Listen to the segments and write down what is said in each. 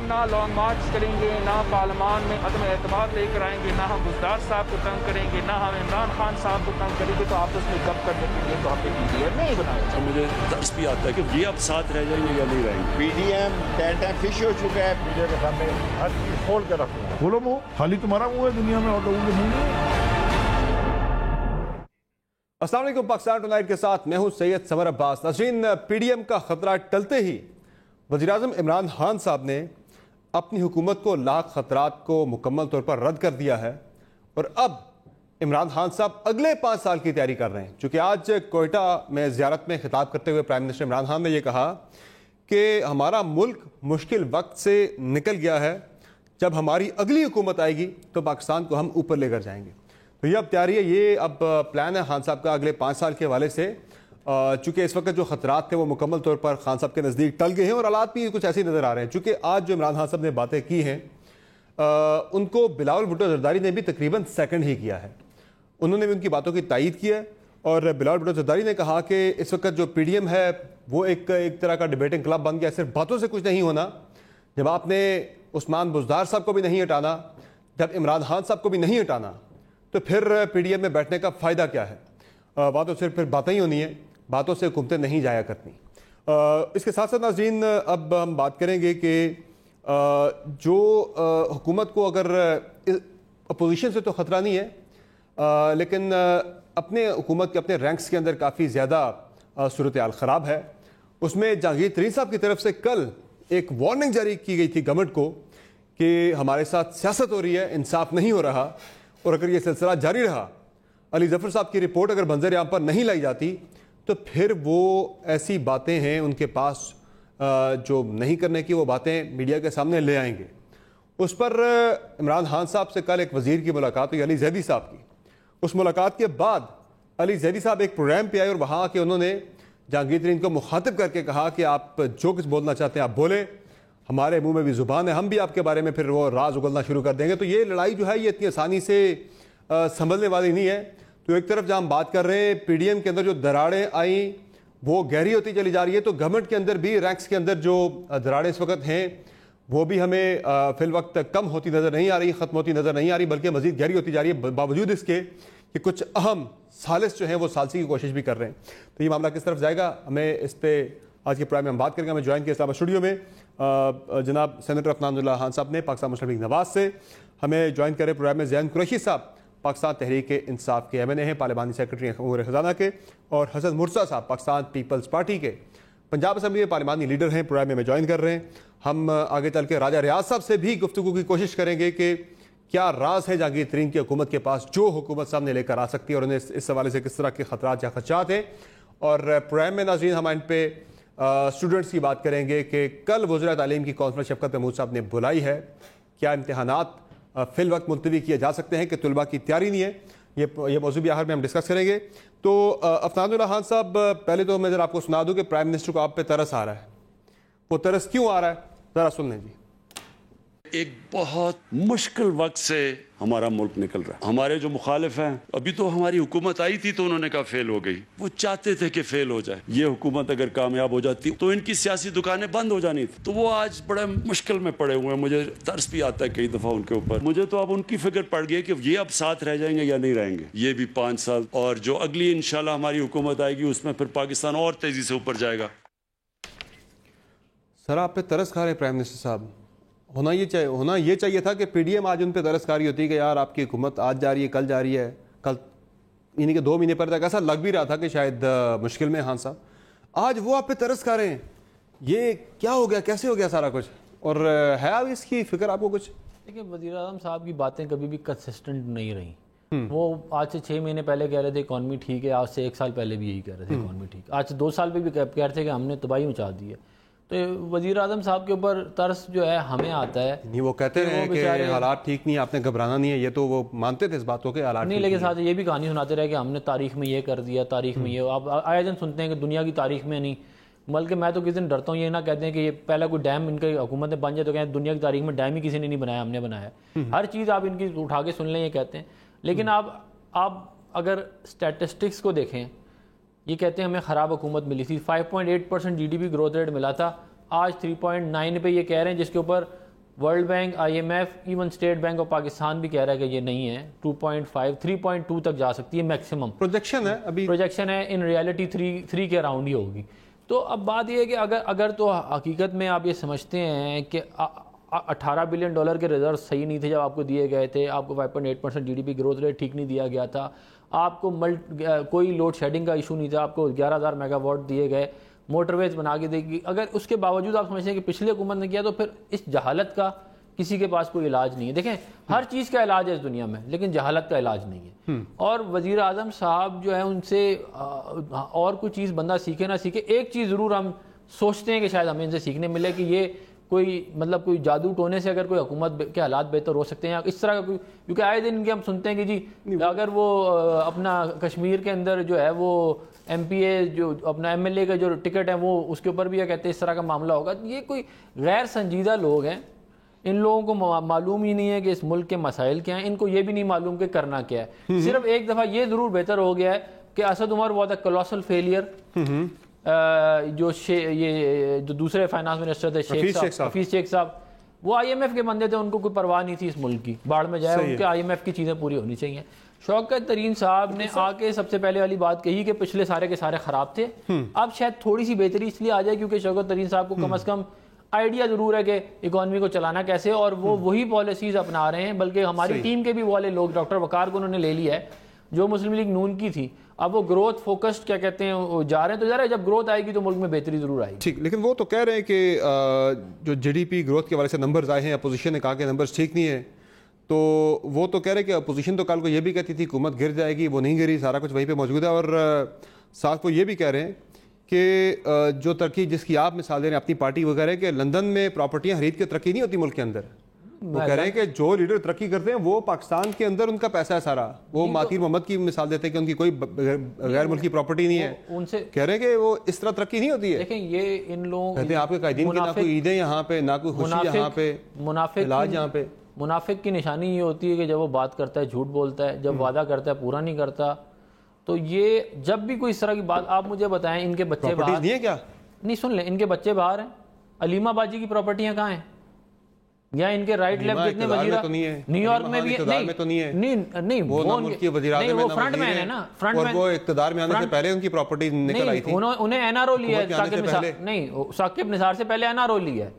نہ long march کریں گے، نہ پارلیمان میں عدم اعتماد لے کر آئیں گے، نہ ہم بزدار صاحب کو تنگ کریں گے، نہ ہم عمران خان صاحب کو تنگ کریں گے، تو آپس میں گپ کرنے کے لیے تو آپ پی ڈی ایم نہیں بنایا۔ مجھے ترس بھی آتا ہے کہ یہ اب ساتھ رہ جائیں گے یا نہیں رہیں گے۔ پی ڈی ایم ٹین فش ہو چکا ہے، میڈیا کے سامنے ہر چیز کھول کے رکھنا ہے۔ بولو منہ خالی تمہارا منہ ہے دنیا میں اور لوگوں کے منہ نہیں ہے۔ السلام علیکم، پاکستان ٹونائٹ کے ساتھ میں ہوں سید سمر عباس۔ ناظرین، پی ڈی ایم کا خطرہ ٹلتے ہی وزیراعظم عمران خان صاحب نے اپنی حکومت کو لاکھ خطرات کو مکمل طور پر رد کر دیا ہے، اور اب عمران خان صاحب اگلے 5 سال کی تیاری کر رہے ہیں۔ چونکہ آج کوئٹہ میں زیارت میں خطاب کرتے ہوئے پرائم منسٹر عمران خان نے یہ کہا کہ ہمارا ملک مشکل وقت سے نکل گیا ہے، جب ہماری اگلی حکومت آئے گی تو پاکستان کو ہم اوپر لے کر جائیں گے۔ تو یہ اب تیاری ہے، یہ اب پلان ہے خان صاحب کا اگلے 5 سال کے حوالے سے۔ چونکہ اس وقت جو خطرات تھے وہ مکمل طور پر خان صاحب کے نزدیک ٹل گئے ہیں، اور حالات بھی کچھ ایسے نظر آ رہے ہیں۔ چونکہ آج جو عمران خان صاحب نے باتیں کی ہیں ان کو بلاول بھٹو زرداری نے بھی تقریباً سیکنڈ ہی کیا ہے، انہوں نے بھی ان کی باتوں کی تائید کی ہے۔ اور بلاول بھٹو زرداری نے کہا کہ اس وقت جو پی ڈی ایم ہے وہ ایک طرح کا ڈیبیٹنگ کلب بن گیا، صرف باتوں سے کچھ نہیں ہونا۔ جب آپ نے عثمان بزدار صاحب کو بھی نہیں ہٹانا، جب عمران خان صاحب کو بھی نہیں ہٹانا، تو پھر پی ڈی ایم میں بیٹھنے کا فائدہ کیا ہے؟ باتوں صرف پھر باتیں ہی ہونی ہیں، باتوں سے حکومتیں نہیں جایا کرتی۔ اس کے ساتھ ساتھ ناظرین اب ہم بات کریں گے کہ جو حکومت کو اگر اپوزیشن سے تو خطرہ نہیں ہے، لیکن اپنے حکومت کے اپنے رینکس کے اندر کافی زیادہ صورتحال خراب ہے۔ اس میں جہانگیر ترین صاحب کی طرف سے کل ایک وارننگ جاری کی گئی تھی گورنمنٹ کو کہ ہمارے ساتھ سیاست ہو رہی ہے، انصاف نہیں ہو رہا، اور اگر یہ سلسلہ جاری رہا، علی ظفر صاحب کی رپورٹ اگر منظر عام پر نہیں لائی جاتی، تو پھر وہ ایسی باتیں ہیں ان کے پاس جو نہیں کرنے کی، وہ باتیں میڈیا کے سامنے لے آئیں گے۔ اس پر عمران خان صاحب سے کل ایک وزیر کی ملاقات ہوئی، علی زیدی صاحب کی۔ اس ملاقات کے بعد علی زیدی صاحب ایک پروگرام پہ آئے اور وہاں کے انہوں نے جہانگیر ترین کو مخاطب کر کے کہا کہ آپ جو کچھ بولنا چاہتے ہیں آپ بولیں، ہمارے منہ میں بھی زبان ہے، ہم بھی آپ کے بارے میں پھر وہ راز اگلنا شروع کر دیں گے۔ تو یہ لڑائی جو ہے یہ اتنی آسانی سے سنبھلنے والی نہیں ہے۔ تو ایک طرف جہاں ہم بات کر رہے ہیں پی ڈی ایم کے اندر جو دراڑیں آئیں وہ گہری ہوتی چلی جا رہی ہے، تو گورنمنٹ کے اندر بھی رینکس کے اندر جو دراڑیں اس وقت ہیں وہ بھی ہمیں فی الوقت کم ہوتی نظر نہیں آ رہی، ختم ہوتی نظر نہیں آ رہی، بلکہ مزید گہری ہوتی جا رہی ہے، باوجود اس کے کہ کچھ اہم ثالث جو ہیں وہ ثالثی کی کوشش بھی کر رہے ہیں۔ تو یہ معاملہ کس طرف جائے گا، ہمیں اس پہ آج کے پروگرام میں ہم بات کریں گے۔ ہمیں جوائن کیا اسلام آباد اسٹوڈیو میں جناب سینیٹر افنان اللہ خان صاحب نے پاکستان مسلم لیگ نواز سے، ہمیں جوائن کرے پروگرام میں زین قریشی صاحب پاکستان تحریک انصاف کے ایم این اے ہیں، پارلیمانی سیکرٹری امور خزانہ کے، اور حسن مرزا صاحب پاکستان پیپلز پارٹی کے پنجاب اسمبلی میں پارلیمانی لیڈر ہیں، پروگرام میں ہمیں جوائن کر ررہے ہیں۔ ہم آگے چل کے راجہ ریاض صاحب سے بھی گفتگو کی کوشش کریں گے کہ کیا راز ہے جہانگیر ترین کی حکومت کے پاس جو حکومت سامنے لے کر آ سکتی ہے، اور انہیں اس حوالے سے کس طرح کے خطرات یا خدشات ہیں۔ اور پروگرام میں ناظرین ہم ان پہ اسٹوڈنٹس کی بات کریں گے کہ کل وزراء تعلیم کی کانفرنس شفقت محمود صاحب نے بلائی ہے، کیا امتحانات فی الوقت ملتوی کیے جا سکتے ہیں کہ طلباء کی تیاری نہیں ہے، یہ موضوع بھی آخر میں ہم ڈسکس کریں گے۔ تو افنان اللہ خان صاحب، پہلے تو میں ذرا آپ کو سنا دوں کہ پرائم منسٹر کو آپ پہ ترس آ رہا ہے، وہ ترس کیوں آ رہا ہے ذرا سن لیں جی۔ ایک بہت مشکل وقت سے ہمارا ملک نکل رہا ہے۔ ہمارے جو مخالف ہیں، ابھی تو ہماری حکومت آئی تھی تو انہوں نے کہا فیل ہو گئی، وہ چاہتے تھے کہ فیل ہو جائے۔ یہ حکومت اگر کامیاب ہو جاتی تو ان کی سیاسی دکانیں بند ہو جانی تھی، تو وہ آج بڑے مشکل میں پڑے ہوئے ہیں۔ مجھے ترس بھی آتا ہے کئی دفعہ ان کے اوپر۔ مجھے تو اب ان کی فکر پڑ گئی کہ یہ اب ساتھ رہ جائیں گے یا نہیں رہیں گے۔ یہ بھی 5 سال، اور جو اگلی انشاءاللہ ہماری حکومت آئے گی اس میں پھر پاکستان اور تیزی سے اوپر جائے گا۔ سر آپ پہ ترس کھا رہے ہیں پرائم منسٹر صاحب، ہونا یہ چاہیے تھا کہ پی ڈی ایم آج ان پہ ترس کھاری ہوتی کہ یار آپ کی حکومت آج جا رہی ہے، کل جا رہی ہے، کل یعنی کہ 2 مہینے پر تک ایسا لگ بھی رہا تھا کہ شاید مشکل میں خان صاحب، آج وہ آپ پہ ترس کھا رہے ہیں۔ یہ کیا ہو گیا، کیسے ہو گیا سارا کچھ، اور ہے اب اس کی فکر آپ کو کچھ؟ دیکھیں، وزیر اعظم صاحب کی باتیں کبھی بھی کنسسٹنٹ نہیں رہیں۔ وہ آج سے 6 مہینے پہلے کہہ رہے تھے اکانومی ٹھیک ہے، آج سے 1 سال پہلے بھی یہی کہہ رہے تھے اکانومی ٹھیک، آج سے 2 سال پہ بھی کہہ رہے تھے کہ ہم نے تباہی مچا دی ہے۔ تو وزیر اعظم صاحب کے اوپر ترس جو ہے ہمیں آتا ہے۔ نہیں، وہ کہتے ہیں کہ حالات ٹھیک نہیں، آپ نے گھبرانا نہیں ہے، یہ تو وہ مانتے تھے اس بات کو کہ حالات نہیں، لیکن ساتھ یہ بھی کہانی سناتے رہے کہ ہم نے تاریخ میں یہ کر دیا، تاریخ میں یہ۔ آپ آئے دن سنتے ہیں کہ دنیا کی تاریخ میں نہیں، بلکہ میں تو کسی دن ڈرتا ہوں یہ نہ کہتے ہیں کہ یہ پہلا کوئی ڈیم ان کی حکومت میں بن جائے تو کہیں دنیا کی تاریخ میں ڈیم ہی کسی نے نہیں بنایا، ہم نے بنایا۔ ہر چیز آپ ان کی اٹھا کے سن لیں یہ کہتے ہیں، لیکن آپ اگر اسٹیٹسٹکس کو دیکھیں، یہ کہتے ہیں ہمیں خراب حکومت ملی تھی، 5.8% GDP گروتھ ریٹ ملا تھا، آج 3.9 پہ یہ کہہ رہے ہیں، جس کے اوپر World Bank, I M F, even State Bank of Pakistan بھی کہہ رہا ہے کہ یہ نہیں ہے, 2.5 3.2 تک جا سکتی ہے میکسیمم. پروجیکشن ہے, ابھی پروجیکشن ہے, ان ریالٹی 3 کے اراؤنڈ ہی ہوگی. تو اب بات یہ ہے کہ اگر تو حقیقت میں آپ یہ سمجھتے ہیں کہ $18 بلین کے ریزرو صحیح نہیں تھے جب آپ کو دیے گئے تھے, آپ کو 5.8% G D P growth rate ٹھیک نہیں دیا گیا تھا, آپ کو کوئی لوڈ شیڈنگ کا ایشو نہیں تھا, آپ کو 11,000 میگا واٹ دیے گئے, موٹر ویز بنا کے دے گی, اگر اس کے باوجود آپ سمجھتے ہیں کہ پچھلی حکومت نے کیا, تو پھر اس جہالت کا کسی کے پاس کوئی علاج نہیں ہے. دیکھیں ہر چیز کا علاج ہے اس دنیا میں, لیکن جہالت کا علاج نہیں ہے. اور وزیر اعظم صاحب جو ہے ان سے اور کوئی چیز بندہ سیکھے نہ سیکھے, ایک چیز ضرور ہم سوچتے ہیں کہ شاید ہمیں ان سے سیکھنے ملے کہ یہ کوئی جادو ٹونے سے اگر کوئی حکومت کے حالات بہتر ہو سکتے ہیں یا اس طرح کا کوئی, کیونکہ آئے دن کے ہم سنتے ہیں کہ جی اگر وہ اپنا کشمیر کے اندر جو ہے وہ ایم پی اے جو اپنا ایم ایل اے کا جو ٹکٹ ہے وہ اس کے اوپر بھی یہ کہتے ہیں اس طرح کا معاملہ ہوگا. یہ کوئی غیر سنجیدہ لوگ ہیں, ان لوگوں کو معلوم ہی نہیں ہے کہ اس ملک کے مسائل کیا ہیں, ان کو یہ بھی نہیں معلوم کہ کرنا کیا ہے. صرف ایک دفعہ یہ ضرور بہتر ہو گیا ہے کہ Asad Umar was a کولوسل failure, جو دوسرے فائنانس منسٹر تھے حفیظ شیخ صاحب, وہ آئی ایم ایف کے بندے تھے, ان کو کوئی پرواہ نہیں تھی اس ملک کی, باڑ میں جائے, ان کے آئی ایم ایف کی چیزیں پوری ہونی چاہیے. شوکت ترین صاحب نے آ کے سب سے پہلے والی بات کہی کہ پچھلے سارے کے سارے خراب تھے, اب شاید تھوڑی سی بہتری اس لیے آ جائے کیونکہ شوکت ترین صاحب کو کم از کم آئیڈیا ضرور ہے کہ اکانومی کو چلانا کیسے, اور وہ وہی پالیسیز اپنا رہے ہیں. بلکہ ہماری ٹیم کے بھی والے لوگ, ڈاکٹر وقار کو انہوں نے لے لیا ہے جو مسلم لیگ نون کی تھی, اب وہ گروتھ فوکسڈ کیا کہتے ہیں جا رہے ہیں. تو ظاہر ہے جب گروتھ آئے گی تو ملک میں بہتری ضرور آئے گی. ٹھیک, لیکن وہ تو کہہ رہے ہیں کہ جو جی ڈی پی گروتھ کے حوالے سے نمبرز آئے ہیں, اپوزیشن نے کہا کہ نمبرز ٹھیک نہیں ہیں, تو وہ تو کہہ رہے ہیں کہ اپوزیشن تو کل کو یہ بھی کہتی تھی حکومت گر جائے گی, وہ نہیں گری, سارا کچھ وہیں پہ موجود ہے. اور ساتھ وہ یہ بھی کہہ رہے ہیں کہ جو ترقی جس کی آپ مثال دے رہے ہیں اپنی پارٹی وغیرہ, کہ لندن میں پراپرٹیاں خرید کے ترقی نہیں ہوتی ملک کے اندر. وہ کہہ رہے ہیں کہ جو لیڈر ترقی کرتے ہیں وہ پاکستان کے اندر ان کا پیسہ ہے سارا. وہ ماتیر محمد کی مثال دیتے ہیں کہ ان کی کوئی غیر ملکی پراپرٹی نہیں ہے, ان سے کہہ رہے ہیں کہ وہ اس طرح ترقی نہیں ہوتی ہے. دیکھیں یہ ان لوگوں کہتے ہیں آپ کے قائدین کی نہ کوئی عیدیں یہاں پہ, نہ کوئی خوشی یہاں پہ, علاج یہاں پہ. منافق کی نشانی یہ ہوتی ہے کہ جب وہ بات کرتا ہے جھوٹ بولتا ہے, جب وعدہ کرتا ہے پورا نہیں کرتا. تو یہ جب بھی کوئی اس طرح کی بات, آپ مجھے بتائیں ان کے بچے باہر نہیں ہے کیا, نہیں سن لیں, ان کے بچے باہر ہیں, علیمہ باجی کی پراپرٹیاں کہاں ہیں, یا ان کے رائٹ لیفٹ جتنے وزیر نیو یارک میں بھی نہیں, وہ فرنٹ مین ہے نا, فرنٹ مین, وہ اقتدار میں آنے سے پہلے ان کی پراپرٹی نکل آئی تھی, انہیں این آر او لیا ہے, نہیں ثاقب نثار سے پہلے این آر او لیا ہے.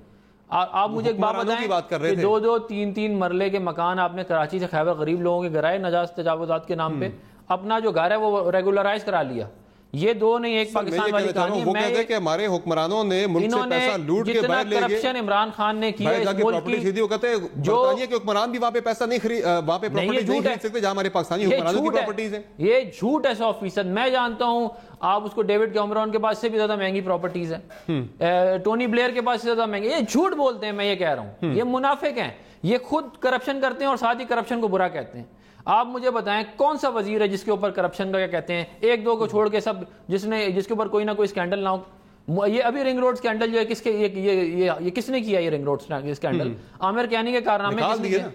آپ مجھے ایک بات بتائیں کہ 2-2 3-3 مرلے کے مکان آپ نے کراچی سے خیبر غریب لوگوں کے گرائے ناجائز تجاوزات کے نام پہ, اپنا جو گھر ہے وہ ریگولرائز کرا لیا. یہ دو نہیں ایک پاکستان والی کہانی ہے. وہ کہتے ہیں کہ ہمارے حکمرانوں نے ملک سے پیسہ لوٹ کے باہر لے گئے, کرپشن عمران خان نے کیا اس ملک کی, وہ کہتے ہیں برطانیہ کے حکمران بھی وہاں پہ پیسہ نہیں خرید, وہاں پہ پراپرٹی نہیں خرید سکتے جہاں ہمارے پاکستانی حکمرانوں کی پراپرٹیز ہیں. یہ جھوٹ ہے 100%. میں جانتا ہوں آپ اس کو ڈیوڈ کیمرون کے پاس سے بھی زیادہ مہنگی پراپرٹیز ہیں, ٹونی بلیئر کے پاس سے زیادہ مہنگی. یہ جھوٹ بولتے ہیں, میں یہ کہہ رہا ہوں, یہ منافق ہیں, یہ خود کرپشن کرتے ہیں اور ساتھ ہی کرپشن کو برا کہتے ہیں. آپ مجھے بتائیں کون سا وزیر ہے جس کے اوپر کرپشن کا کیا کہتے ہیں, 1-2 کو چھوڑ کے سب جس کے اوپر کوئی نہ کوئی اسکینڈل نہ ہو. یہ ابھی رنگ روڈ اسکینڈل جو ہے کس کے, یہ کس نے کیا, یہ رنگ روڈ اسکینڈل عامر کیانی کے کارنامے کس نے کیا؟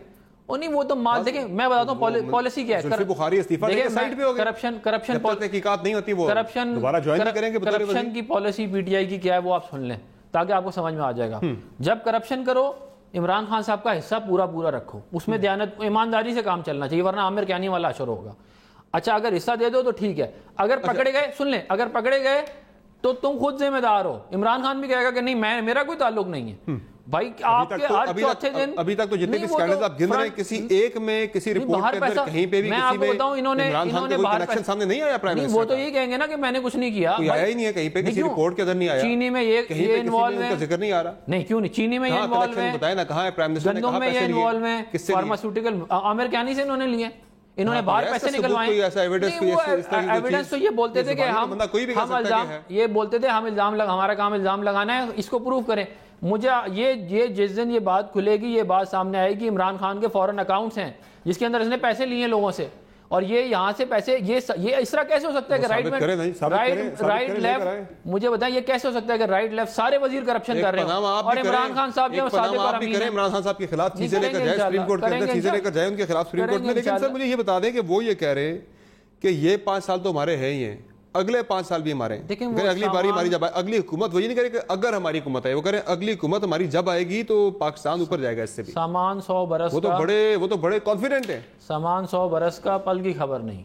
نہیں وہ تو مال دیکھیں, میں بتاتا ہوں پالیسی کیا ہے. بخاری استعفیٰ دے کے سائیڈ پہ ہو گئے, کرپشن تحقیقات نہیں ہوتی, وہ دوبارہ جوائن نہیں کریں گے. کرپشن کی پالیسی پی ٹی آئی کی کیا ہے وہ آپ سن لیں تاکہ آپ کو سمجھ میں آ جائے گا. جب کرپشن کرو عمران خان صاحب کا حصہ پورا رکھو, اس میں دیانت ایمانداری سے کام چلنا چاہیے, ورنہ عامر کیانی والا اشر ہوگا. اچھا اگر حصہ دے دو تو ٹھیک ہے, اگر پکڑے گئے, سن لیں, اگر پکڑے گئے تو تم خود ذمہ دار ہو. عمران خان بھی کہے گا کہ نہیں میرا کوئی تعلق نہیں ہے. بھائی آپ کے ہر چوتھے دن ابھی تک تو جتنے بھی اسکینڈلز آپ گن رہے ہیں, کسی ایک میں کسی رپورٹ کے اندر کہیں پہ بھی کسی میں عمران خان کا کوئی کنیکشن سامنے نہیں آیا. پرائم منسٹر وہ تو یہ کہیں گے نا کہ میں نے کچھ نہیں کیا, کوئی آیا ہی نہیں ہے کہیں پہ, کسی رپورٹ کے اندر نہیں آیا. چینی میں یہ انوالو ہے, ذکر نہیں آ رہا. نہیں کیوں نہیں, چینی میں یہ انوالو ہے, بتائیں نا کہاں ہے پرائم منسٹر نے کہا میں یہ انوالو ہے, فارماسیوٹیکل عامر کیانی سے انہوں نے لیے, انہوں نے باہر پیسے نکلوائے. ایویڈنس تو یہ بولتے تھے کہ ہم الزام ہمارا کام الزام لگانا ہے, اس کو پروف کریں. مجھے یہ جس دن یہ بات کھلے گی, یہ بات سامنے آئے گی, عمران خان کے فورن اکاؤنٹس ہیں جس کے اندر اس نے پیسے لیے لوگوں سے, اور یہ یہاں سے پیسے, یہ اس طرح کیسے ہو سکتا ہے کہ رائٹ لیفٹ, مجھے بتائیں یہ کیسے ہو سکتا ہے کہ رائٹ لیفٹ سارے وزیر کرپشن کر رہے ہیں اور عمران خان صاحب جو صادق اور امین ہیں, عمران خان صاحب کے خلاف چیزیں لے کر جائے سپریم کورٹ کے اندر, چیزیں لے کر جائے ان کے خلاف سپریم کورٹ میں. لیکن سر مجھے یہ بتا دیں کہ وہ یہ کہہ رہے ہیں کہ یہ 5 سال تو ہمارے ہیں ہی ہیں, اگلے 5 سال بھی ہمارے ہیں. دیکھیں اگلی باری ہماری جب آئے, اگلی حکومت وہی نہیں کرے کہ اگر ہماری حکومت ہے, وہ کریں اگلی حکومت ہماری جب آئے گی تو پاکستان اوپر جائے گا اس سے بھی. سامان 100 برس کا, وہ تو بڑے کانفیڈنٹ ہیں. سامان 100 برس کا, پل کی خبر نہیں.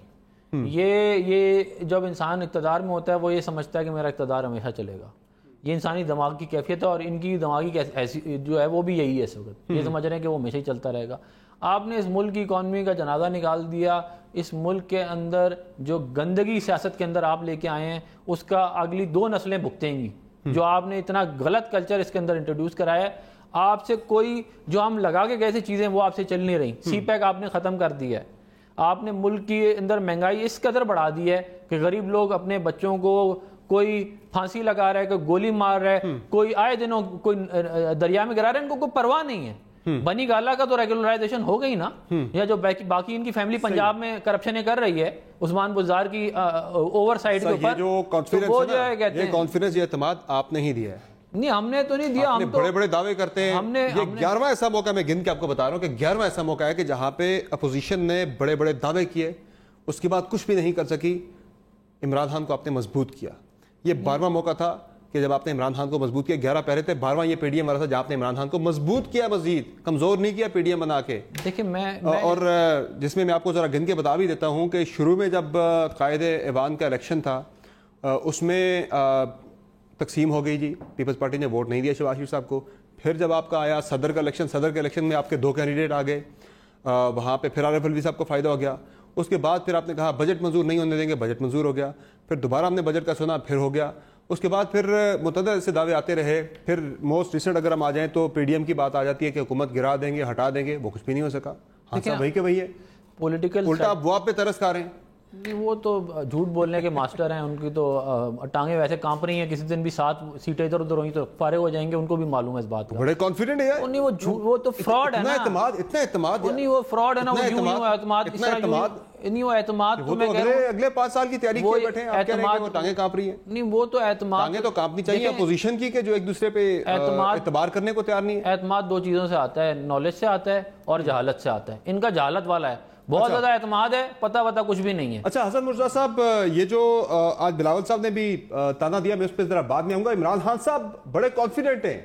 یہ جب انسان اقتدار میں ہوتا ہے وہ یہ سمجھتا ہے کہ میرا اقتدار ہمیشہ چلے گا. یہ انسانی دماغ کی کیفیت ہے, اور ان کی دماغی ایسی جو ہے وہ بھی یہی ہے اس وقت. یہ سمجھ رہے ہیں کہ وہ ہمیشہ ہی چلتا رہے گا. آپ نے اس ملک کی اکانومی کا جنازہ نکال دیا. اس ملک کے اندر جو گندگی سیاست کے اندر آپ لے کے آئے ہیں اس کا اگلی 2 نسلیں بھگتیں گی. جو آپ نے اتنا غلط کلچر اس کے اندر انٹروڈیوس کرایا ہے, آپ سے کوئی جو ہم لگا کے گئے تھے چیزیں وہ آپ سے چل نہیں رہی. سی پیک آپ نے ختم کر دیا ہے. آپ نے ملک کے اندر مہنگائی اس قدر بڑھا دی ہے کہ غریب لوگ اپنے بچوں کو کوئی پھانسی لگا رہا ہے, کوئی گولی مار رہا ہے, کوئی آئے دنوں کوئی دریا میں گرا رہا ہے, ان کو کوئی پرواہ نہیں ہے. بنی گالا کا تو ریگولرائزیشن ہو گئی نا, یا جو باقی ان کی فیملی پنجاب میں کرپشنیں کر رہی ہے عثمان بزدار کی اوور سائٹ کے اوپر, وہ جو ہے کہتے ہیں یہ کانفیڈنس, یہ اعتماد آپ نے ہی دیا ہے. نہیں ہم نے تو نہیں دیا. ہم بڑے بڑے دعوے کرتے ہیں. یہ 11واں ایسا موقع میں گن کے آپ کو بتا رہا ہوں کہ 11واں ایسا موقع ہے کہ جہاں پہ اپوزیشن نے بڑے بڑے دعوے کیے, اس کے بعد کچھ بھی نہیں کر سکی. عمران خان کو آپ نے مضبوط کیا. یہ 12واں موقع تھا کہ جب آپ نے عمران خان کو مضبوط کیا. 11 پہلے تھے, 12واں یہ پی ڈی ایم والا تھا جہاں آپ نے عمران خان کو مضبوط کیا, مزید کمزور نہیں کیا پی ڈی ایم بنا کے. دیکھیں اور جس میں آپ کو ذرا گن کے بتا بھی دیتا ہوں کہ شروع میں جب قائد ایوان کا الیکشن تھا اس میں تقسیم ہو گئی جی, پیپلز پارٹی نے ووٹ نہیں دیا شہباز شریف صاحب کو. پھر جب آپ کا آیا صدر کا الیکشن, صدر کے الیکشن میں آپ کے 2 کینڈیڈیٹ آ گئے, وہاں پہ پھر عارف الوی صاحب کو فائدہ ہو گیا. اس کے بعد پھر آپ نے کہا بجٹ منظور نہیں ہونے دیں گے, بجٹ منظور ہو گیا. پھر دوبارہ ہم نے بجٹ کا سنا, پھر ہو گیا. اس کے بعد پھر متعدد ایسے دعوے آتے رہے. پھر موسٹ ریسنٹ اگر ہم آ جائیں تو پی ڈی ایم کی بات آ جاتی ہے کہ حکومت گرا دیں گے, ہٹا دیں گے. وہ کچھ بھی نہیں ہو سکا. ہاں صاحب وہی کہ وہی ہے. پولیٹیکل الٹا وہ آپ پہ ترس کھا رہے ہیں. نہیں وہ تو جھوٹ بولنے کے ماسٹر ہیں, ان کی تو ٹانگیں ویسے کانپ رہی ہیں. کسی دن بھی 7 سیٹیں ادھر ادھر ہوئی تو فارغ ہو جائیں گے, ان کو بھی معلوم ہے اس بات کا. بڑے کانفیڈنٹ ہے. نہیں وہ جھوٹ, وہ تو فراڈ ہے نا. اتنا اعتماد نہیں وہ فراڈ ہے نا. وہ اعتماد نہیں, وہ اعتماد وہ تو اگلے 5 سال کی تیاری کیے بیٹھے ہیں. آپ کہہ رہے ہیں کہ وہ ٹانگیں کانپ رہی ہیں. نہیں وہ تو اعتماد, ٹانگیں تو کانپنی چاہیے اپوزیشن کی کہ جو ایک دوسرے پہ اعتبار کرنے کو تیار نہیں ہے. اعتماد 2 چیزوں سے آتا ہے, نالج سے آتا ہے اور جہالت سے آتا ہے. ان کا جہالت والا ہے, بہت زیادہ اعتماد ہے, پتہ کچھ بھی نہیں ہے. اچھا حسن مرزا صاحب, یہ جو آج بلاول صاحب نے بھی تانا دیا, میں اس پہ ذرا بعد میں آؤں گا. عمران خان صاحب بڑے کانفیڈنٹ ہیں.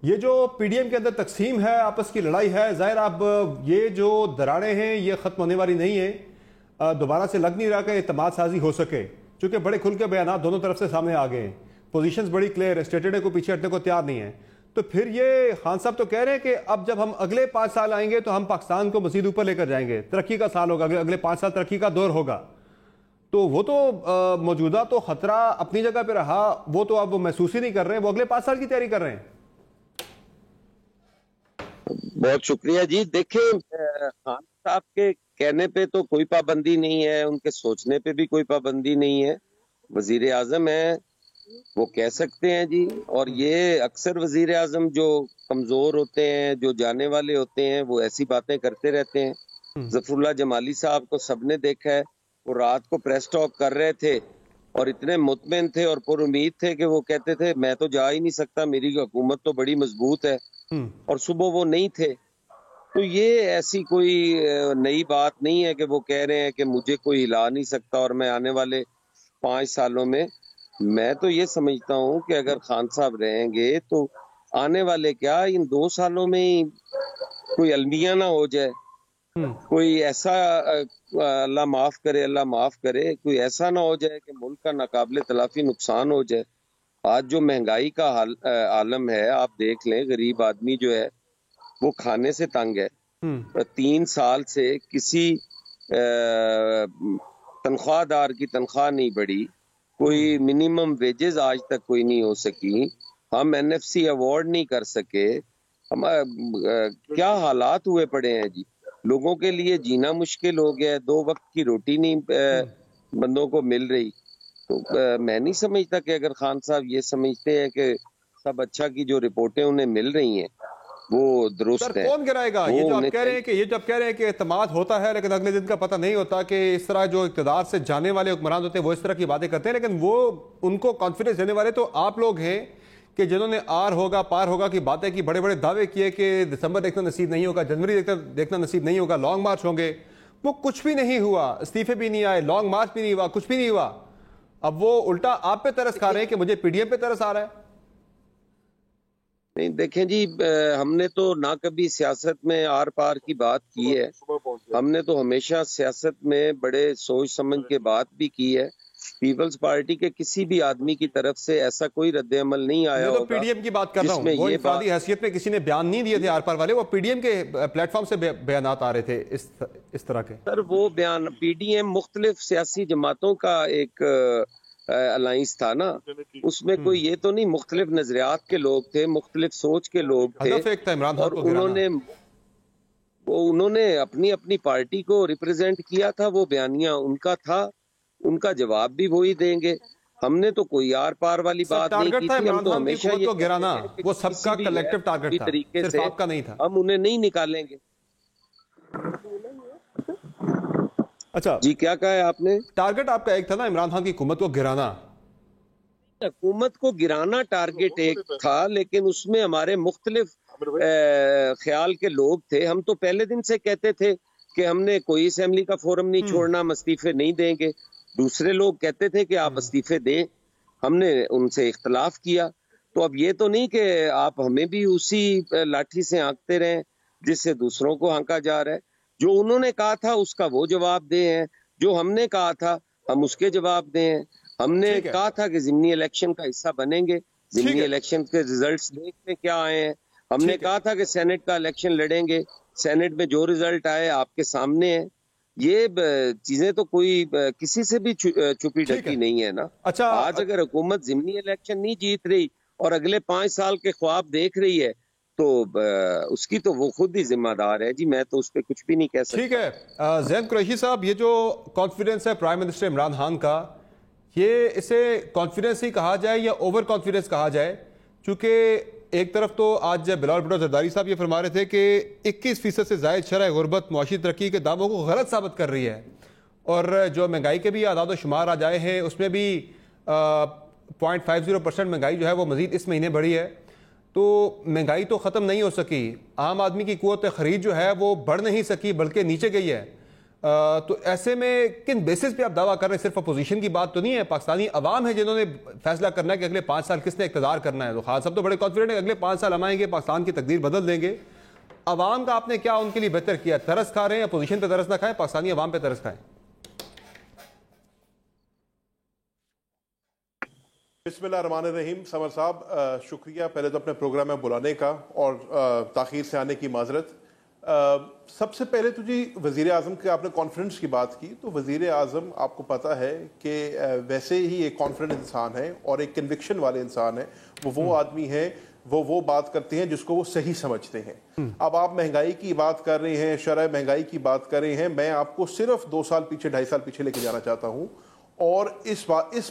یہ جو پی ڈی ایم کے اندر تقسیم ہے, آپس کی لڑائی ہے, ظاہر اب یہ جو دراڑیں ہیں یہ ختم ہونے والی نہیں ہیں. دوبارہ سے لگ نہیں رہا کہ اعتماد سازی ہو سکے, چونکہ بڑے کھل کے بیانات دونوں طرف سے سامنے آ گئے ہیں. پوزیشنز بڑی کلیئر ہے, اسٹیٹڈ کو پیچھے ہٹنے کو تیار نہیں ہے. تو پھر یہ خان صاحب تو کہہ رہے ہیں کہ اب جب ہم اگلے 5 سال آئیں گے تو ہم پاکستان کو مزید اوپر لے کر جائیں گے. ترقی کا سال ہوگا, اگلے 5 سال ترقی کا دور ہوگا. تو وہ تو موجودہ تو خطرہ اپنی جگہ پہ رہا, وہ تو اب وہ محسوس ہی نہیں کر رہے ہیں, وہ اگلے 5 سال کی تیاری کر رہے ہیں. بہت شکریہ جی. دیکھیں خان صاحب کے کہنے پہ تو کوئی پابندی نہیں ہے, ان کے سوچنے پہ بھی کوئی پابندی نہیں ہے. وزیر اعظم ہے, وہ کہہ سکتے ہیں جی. اور یہ اکثر وزیر اعظم جو کمزور ہوتے ہیں, جو جانے والے ہوتے ہیں, وہ ایسی باتیں کرتے رہتے ہیں. ظفر اللہ جمالی صاحب کو سب نے دیکھا ہے, وہ رات کو پریس ٹاک کر رہے تھے اور اتنے مطمئن تھے اور پر امید تھے کہ وہ کہتے تھے میں تو جا ہی نہیں سکتا, میری حکومت تو بڑی مضبوط ہے, اور صبح وہ نہیں تھے. تو یہ ایسی کوئی نئی بات نہیں ہے کہ وہ کہہ رہے ہیں کہ مجھے کوئی ہلا نہیں سکتا اور میں آنے والے 5 سالوں میں تو یہ سمجھتا ہوں کہ اگر خان صاحب رہیں گے تو آنے والے کیا ان 2 سالوں میں ہی کوئی المیہ نہ ہو جائے, کوئی ایسا اللہ معاف کرے کوئی ایسا نہ ہو جائے کہ ملک کا ناقابل تلافی نقصان ہو جائے. آج جو مہنگائی کا عالم ہے, آپ دیکھ لیں, غریب آدمی جو ہے وہ کھانے سے تنگ ہے. 3 سال سے کسی تنخواہ دار کی تنخواہ نہیں بڑھی, کوئی منیمم ویجز آج تک کوئی نہیں ہو سکی, ہم NFC ایوارڈ نہیں کر سکے. ہم کیا حالات ہوئے پڑے ہیں جی. لوگوں کے لیے جینا مشکل ہو گیا ہے, 2 وقت کی روٹی نہیں بندوں کو مل رہی. تو میں نہیں سمجھتا کہ اگر خان صاحب یہ سمجھتے ہیں کہ سب اچھا کی جو رپورٹیں انہیں مل رہی ہیں وہ درست ہے. کون کرائے گا یہ جو آپ کہہ رہے ہیں کہ یہ جب کہہ رہے ہیں کہ اعتماد ہوتا ہے لیکن اگلے دن کا پتہ نہیں ہوتا, کہ اس طرح جو اقتدار سے جانے والے حکمران ہوتے ہیں وہ اس طرح کی باتیں کرتے ہیں, لیکن وہ ان کو کانفیڈنس دینے والے تو آپ لوگ ہیں کہ جنہوں نے آر ہوگا پار ہوگا کی باتیں کی, بڑے بڑے دعوے کیے کہ دسمبر دیکھنا نصیب نہیں ہوگا, جنوری دیکھنا نصیب نہیں ہوگا, لانگ مارچ ہوں گے. وہ کچھ بھی نہیں ہوا, استعفے بھی نہیں آئے, لانگ مارچ بھی نہیں ہوا, کچھ بھی نہیں ہوا. اب وہ الٹا آپ پہ ترس کھا رہے ہیں کہ مجھے پی ڈی ایم پہ ترس آ رہا ہے؟ نہیں دیکھیں جی، ہم نے تو نہ کبھی سیاست میں آر پار کی بات کی ہے. ہم نے تو ہمیشہ سیاست میں بڑے سوچ سمجھ کے بات بھی کی ہے. پیپلز پارٹی کے کسی بھی آدمی کی طرف سے ایسا کوئی رد عمل نہیں آیا میں تو ہوگا. پی ڈی ایم کی بات کر رہا ہوں، وہ انفرادی حیثیت میں کسی نے بیان نہیں دیے تھے آر پار والے، وہ پی ڈی ایم کے پلیٹ فارم سے بیانات آ رہے تھے اس طرح کے. سر وہ بیان پی ڈی ایم مختلف سیاسی جماعتوں کا ایک الائنس تھا نا، اس میں کوئی یہ تو نہیں، مختلف نظریات کے لوگ تھے، مختلف سوچ کے لوگ تھے، ہدف ایک تھا عمران خان اور کو گرانا. انہوں نے اپنی پارٹی کو ریپرزینٹ کیا تھا. وہ بیانیہ ان کا تھا، ان کا جواب بھی وہی دیں گے. ہم نے تو کوئی آر پار والی بات نہیں کی تھی. ہم تو ہمیشہ یہ کو گرانا وہ سب کا کلیکٹیو ٹارگٹ تھا، طریقے صرف سے آپ کا نہیں تھا. ہم انہیں نہیں نکالیں گے. اچھا جی کیا کہا ہے آپ نے؟ ٹارگٹ آپ کا ایک تھا نا عمران خان کی حکومت کو گرانا. حکومت کو گرانا ٹارگٹ ایک تھا، لیکن اس میں ہمارے مختلف خیال کے لوگ تھے. ہم تو پہلے دن سے کہتے تھے کہ ہم نے کوئی اسمبلی کا فورم نہیں چھوڑنا، ہم استعفے نہیں دیں گے. دوسرے لوگ کہتے تھے کہ آپ استعفے دیں، ہم نے ان سے اختلاف کیا. تو اب یہ تو نہیں کہ آپ ہمیں بھی اسی لاٹھی سے ہانکتے رہیں جس سے دوسروں کو ہانکا جا رہا ہے. جو انہوں نے کہا تھا اس کا وہ جواب دیں ہیں، جو ہم نے کہا تھا ہم اس کے جواب دیں ہیں. ہم نے کہا تھا کہ ضمنی الیکشن کا حصہ بنیں گے، ضمنی الیکشن کے ریزلٹس دیکھتے کیا آئے ہیں. ہم نے کہا تھا کہ سینٹ کا الیکشن لڑیں گے، سینٹ میں جو ریزلٹ آئے آپ کے سامنے ہیں. یہ چیزیں تو کوئی کسی سے بھی چھپی ڈھکی نہیں ہے نا. اچھا آج اگر حکومت ضمنی الیکشن نہیں جیت رہی اور اگلے 5 سال کے خواب دیکھ رہی ہے تو اس کی تو وہ خود ہی ذمہ دار ہے. جی میں تو اس پہ کچھ بھی نہیں کہہ سکتا. ٹھیک ہے زین قریشی صاحب، یہ جو کانفیڈنس ہے پرائم منسٹر عمران خان کا، یہ اسے کانفیڈنس ہی کہا جائے یا اوور کانفیڈنس کہا جائے؟ چونکہ ایک طرف تو آج بلال بھٹو زرداری صاحب یہ فرما رہے تھے کہ 21% سے زائد شرح غربت معاشی ترقی کے دعووں کو غلط ثابت کر رہی ہے، اور جو مہنگائی کے بھی اعداد و شمار آ جائے ہیں اس میں بھی 0.50% مہنگائی جو ہے وہ مزید اس مہینے بڑھی ہے. تو مہنگائی تو ختم نہیں ہو سکی، عام آدمی کی قوت خرید جو ہے وہ بڑھ نہیں سکی بلکہ نیچے گئی ہے. تو ایسے میں کن بیسس پہ آپ دعویٰ کر رہے ہیں؟ صرف اپوزیشن کی بات تو نہیں ہے، پاکستانی عوام ہے جنہوں نے فیصلہ کرنا ہے کہ اگلے 5 سال کس نے اقتدار کرنا ہے. تو خان صاحب تو بڑے کانفیڈنٹ ہیں اگلے 5 سال ہم آئیں گے، پاکستان کی تقدیر بدل دیں گے. عوام کا آپ نے کیا ان کے لیے بہتر کیا؟ ترس کھا رہے ہیں؟ اپوزیشن پہ ترس نہ کھائیں، پاکستانی عوام پہ ترس کھائیں. بسم اللہ الرحمن الرحیم. سمر صاحب شکریہ پہلے تو اپنے پروگرام میں بلانے کا اور تاخیر سے آنے کی معذرت. سب سے پہلے تو جی وزیر اعظم کے آپ نے کانفیڈنس کی بات کی، تو وزیر اعظم آپ کو پتہ ہے کہ ویسے ہی ایک کانفیڈنٹ انسان ہے اور ایک کنوکشن والے انسان ہے. وہ آدمی ہے، وہ بات کرتے ہیں جس کو وہ صحیح سمجھتے ہیں. اب آپ مہنگائی کی بات کر رہے ہیں، شرح مہنگائی کی بات کر رہے ہیں. میں آپ کو صرف 2 سال پیچھے 2.5 سال پیچھے لے کے جانا چاہتا ہوں، اور اس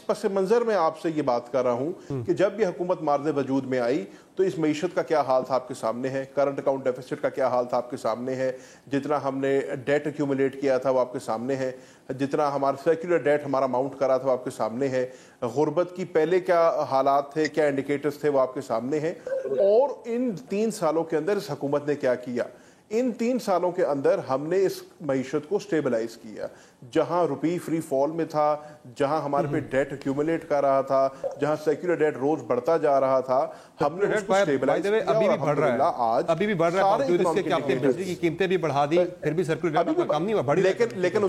پس منظر میں آپ سے یہ بات کر رہا ہوں کہ جب یہ حکومت مارز وجود میں آئی تو اس معیشت کا کیا حال تھا آپ کے سامنے ہے، کرنٹ اکاؤنٹ ڈیفیسٹ کا کیا حال تھا آپ کے سامنے ہے، جتنا ہم نے ڈیٹ ایکیومولیٹ کیا تھا وہ آپ کے سامنے ہے، جتنا ہمارا سیکولر ڈیٹ ہمارا ماؤنٹ کرا تھا وہ آپ کے سامنے ہے، غربت کی پہلے کیا حالات تھے، کیا انڈیکیٹرز تھے وہ آپ کے سامنے ہیں. اور ان 3 سالوں کے اندر اس حکومت نے کیا کیا؟ ان 3 سالوں کے اندر ہم نے اس معیشت کو سٹیبلائز کیا. جہاں روپی فری فال میں تھا، جہاں ہمارے پہ ڈیٹ ایکیومولیٹ کر رہا تھا، جہاں سیکولر ڈیٹ روز بڑھتا جا رہا تھا، ہم نے اس کو سٹیبلائز کیا. ابھی بھی بڑھ رہا ہے، ابھی بھی بڑھ رہا ہے، اس کے کہ آپ نے بجلی کی قیمتیں بھی بڑھا دی، پھر بھی سیکولر ڈیٹ کا کام نہیں ہوا، بڑھی. لیکن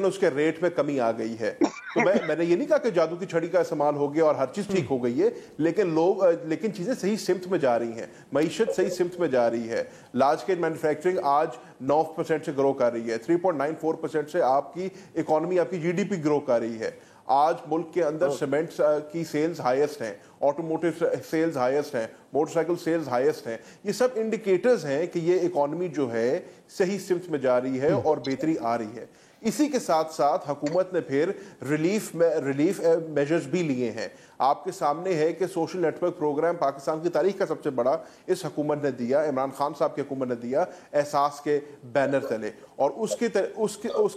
اس کے ریٹ میں کمی آ گئی ہے. تو میں نے یہ نہیں کہا کہ جادو کی چھڑی کا استعمال ہو گیا اور ہر چیز ٹھیک ہو گئی ہے، لیکن چیزیں صحیح سمت میں جا رہی ہیں، معیشت صحیح سمت میں جا رہی ہے. لارج اسکیل مینوفیکچرنگ آج 9% سے گرو کر رہی ہے، 3.94% سے آپ کی اکانومی، آپ کی جی ڈی پی گرو کر رہی ہے. آج ملک کے اندر سیمنٹ کی سیلز ہائیسٹ ہیں، آٹوموٹیو سیلز ہائیسٹ ہیں، موٹر سائیکل سیلز ہائیسٹ ہیں. یہ سب انڈیکیٹرز ہیں کہ یہ اکانومی جو ہے صحیح سمت میں جا رہی ہے اور بہتری آ رہی ہے. اسی کے ساتھ ساتھ حکومت نے پھر ریلیف میجرز بھی لیے ہیں. آپ کے سامنے ہے کہ social network program Pakistan کی تاریخ کا سب سے بڑا اس حکومت نے دیا, عمران خان صاحب کی حکومت نے دیا, احساس کے بینر تلے. اور اس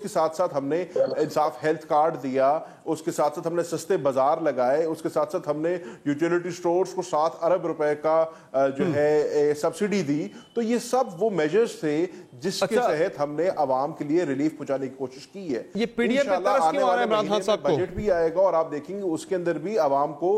کے ساتھ ساتھ ہم نے انصاف ہیلتھ کارڈ دیا, اس کے ساتھ ساتھ ہم نے سستے بازار لگائے, اس کے ساتھ ساتھ ہم نے یوٹیلیٹی سٹورز کو 7 ارب روپے کا جو ہے سبسڈی دی. تو یہ سب وہ میجرز تھے جس کے تحت ہم نے عوام کے لیے ریلیف پہنچانے کی کوشش کی ہے. یہ پی ڈی ایم پہ ترس کیوں آ رہا ہے عمران خان صاحب کو؟ بجٹ بھی آئے گا اور آپ دیکھیں گے اس کے اندر بھی عوام کو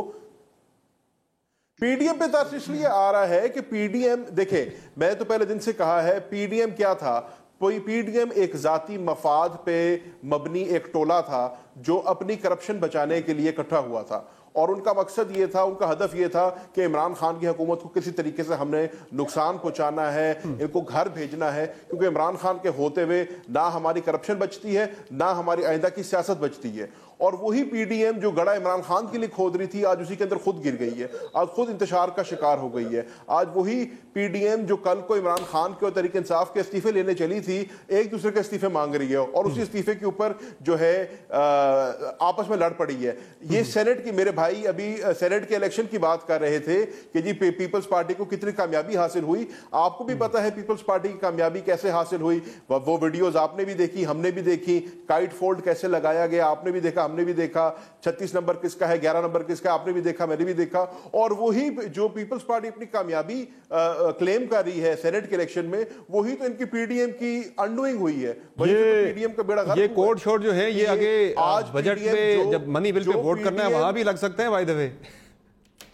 پی ڈی ایم پہ ترس اس لیے آ رہا ہے کہ پی ڈی ایم, دیکھیں میں تو پہلے دن سے کہا ہے, پی ڈی ایم کیا تھا؟ پی ڈی ایم ایک ذاتی مفاد پہ مبنی ایک ٹولہ تھا جو اپنی کرپشن بچانے کے لیے اکٹھا ہوا تھا, اور ان کا مقصد یہ تھا, ان کا ہدف یہ تھا کہ عمران خان کی حکومت کو کسی طریقے سے ہم نے نقصان پہنچانا ہے, ان کو گھر بھیجنا ہے, کیونکہ عمران خان کے ہوتے ہوئے نہ ہماری کرپشن بچتی ہے نہ ہماری آئندہ کی سیاست بچتی ہے. اور وہی پی ڈی ایم جو گڑھا عمران خان کے لیے کھود رہی تھی آج اسی کے اندر خود گر گئی ہے, آج خود انتشار کا شکار ہو گئی ہے. آج وہی پی ڈی ایم جو کل کو عمران خان کے اور تحریک انصاف کے استعفے لینے چلی تھی ایک دوسرے کے استعفے مانگ رہی ہے, اور اسی استعفے کے اوپر جو ہے آپس میں لڑ پڑی ہے. یہ سینٹ کی, میرے بھائی ابھی سینٹ کے الیکشن کی بات کر رہے تھے کہ جی پیپلز پارٹی کو کتنی کامیابی حاصل ہوئی. آپ کو بھی پتا ہے پیپلز پارٹی کی کامیابی کیسے حاصل ہوئی, وہ ویڈیوز آپ نے بھی دیکھی, ہم نے بھی دیکھی, کائٹ فولڈ کیسے لگایا گیا آپ نے بھی دیکھا, ہم نے بھی دیکھا, 36 نمبر کس کا ہے, 11 نمبر کس کا ہے, آپ نے بھی دیکھا, میں نے بھی دیکھا. اور وہی جو پیپلز پارٹی اپنی کامیابی کلیم کر رہی ہے سینٹ کے الیکشن میں, وہی تو ان کی پی ڈی ایم کی انڈوئنگ ہوئی ہے. پی ڈی ایم کا بیڑا غرق. یہ کوڈ شوٹ جو ہے یہ آگے آج بجٹ میں جب منی بل پہ ووٹ کرنا ہے وہاں بھی لگ سکتے ہیں. بائی دی وے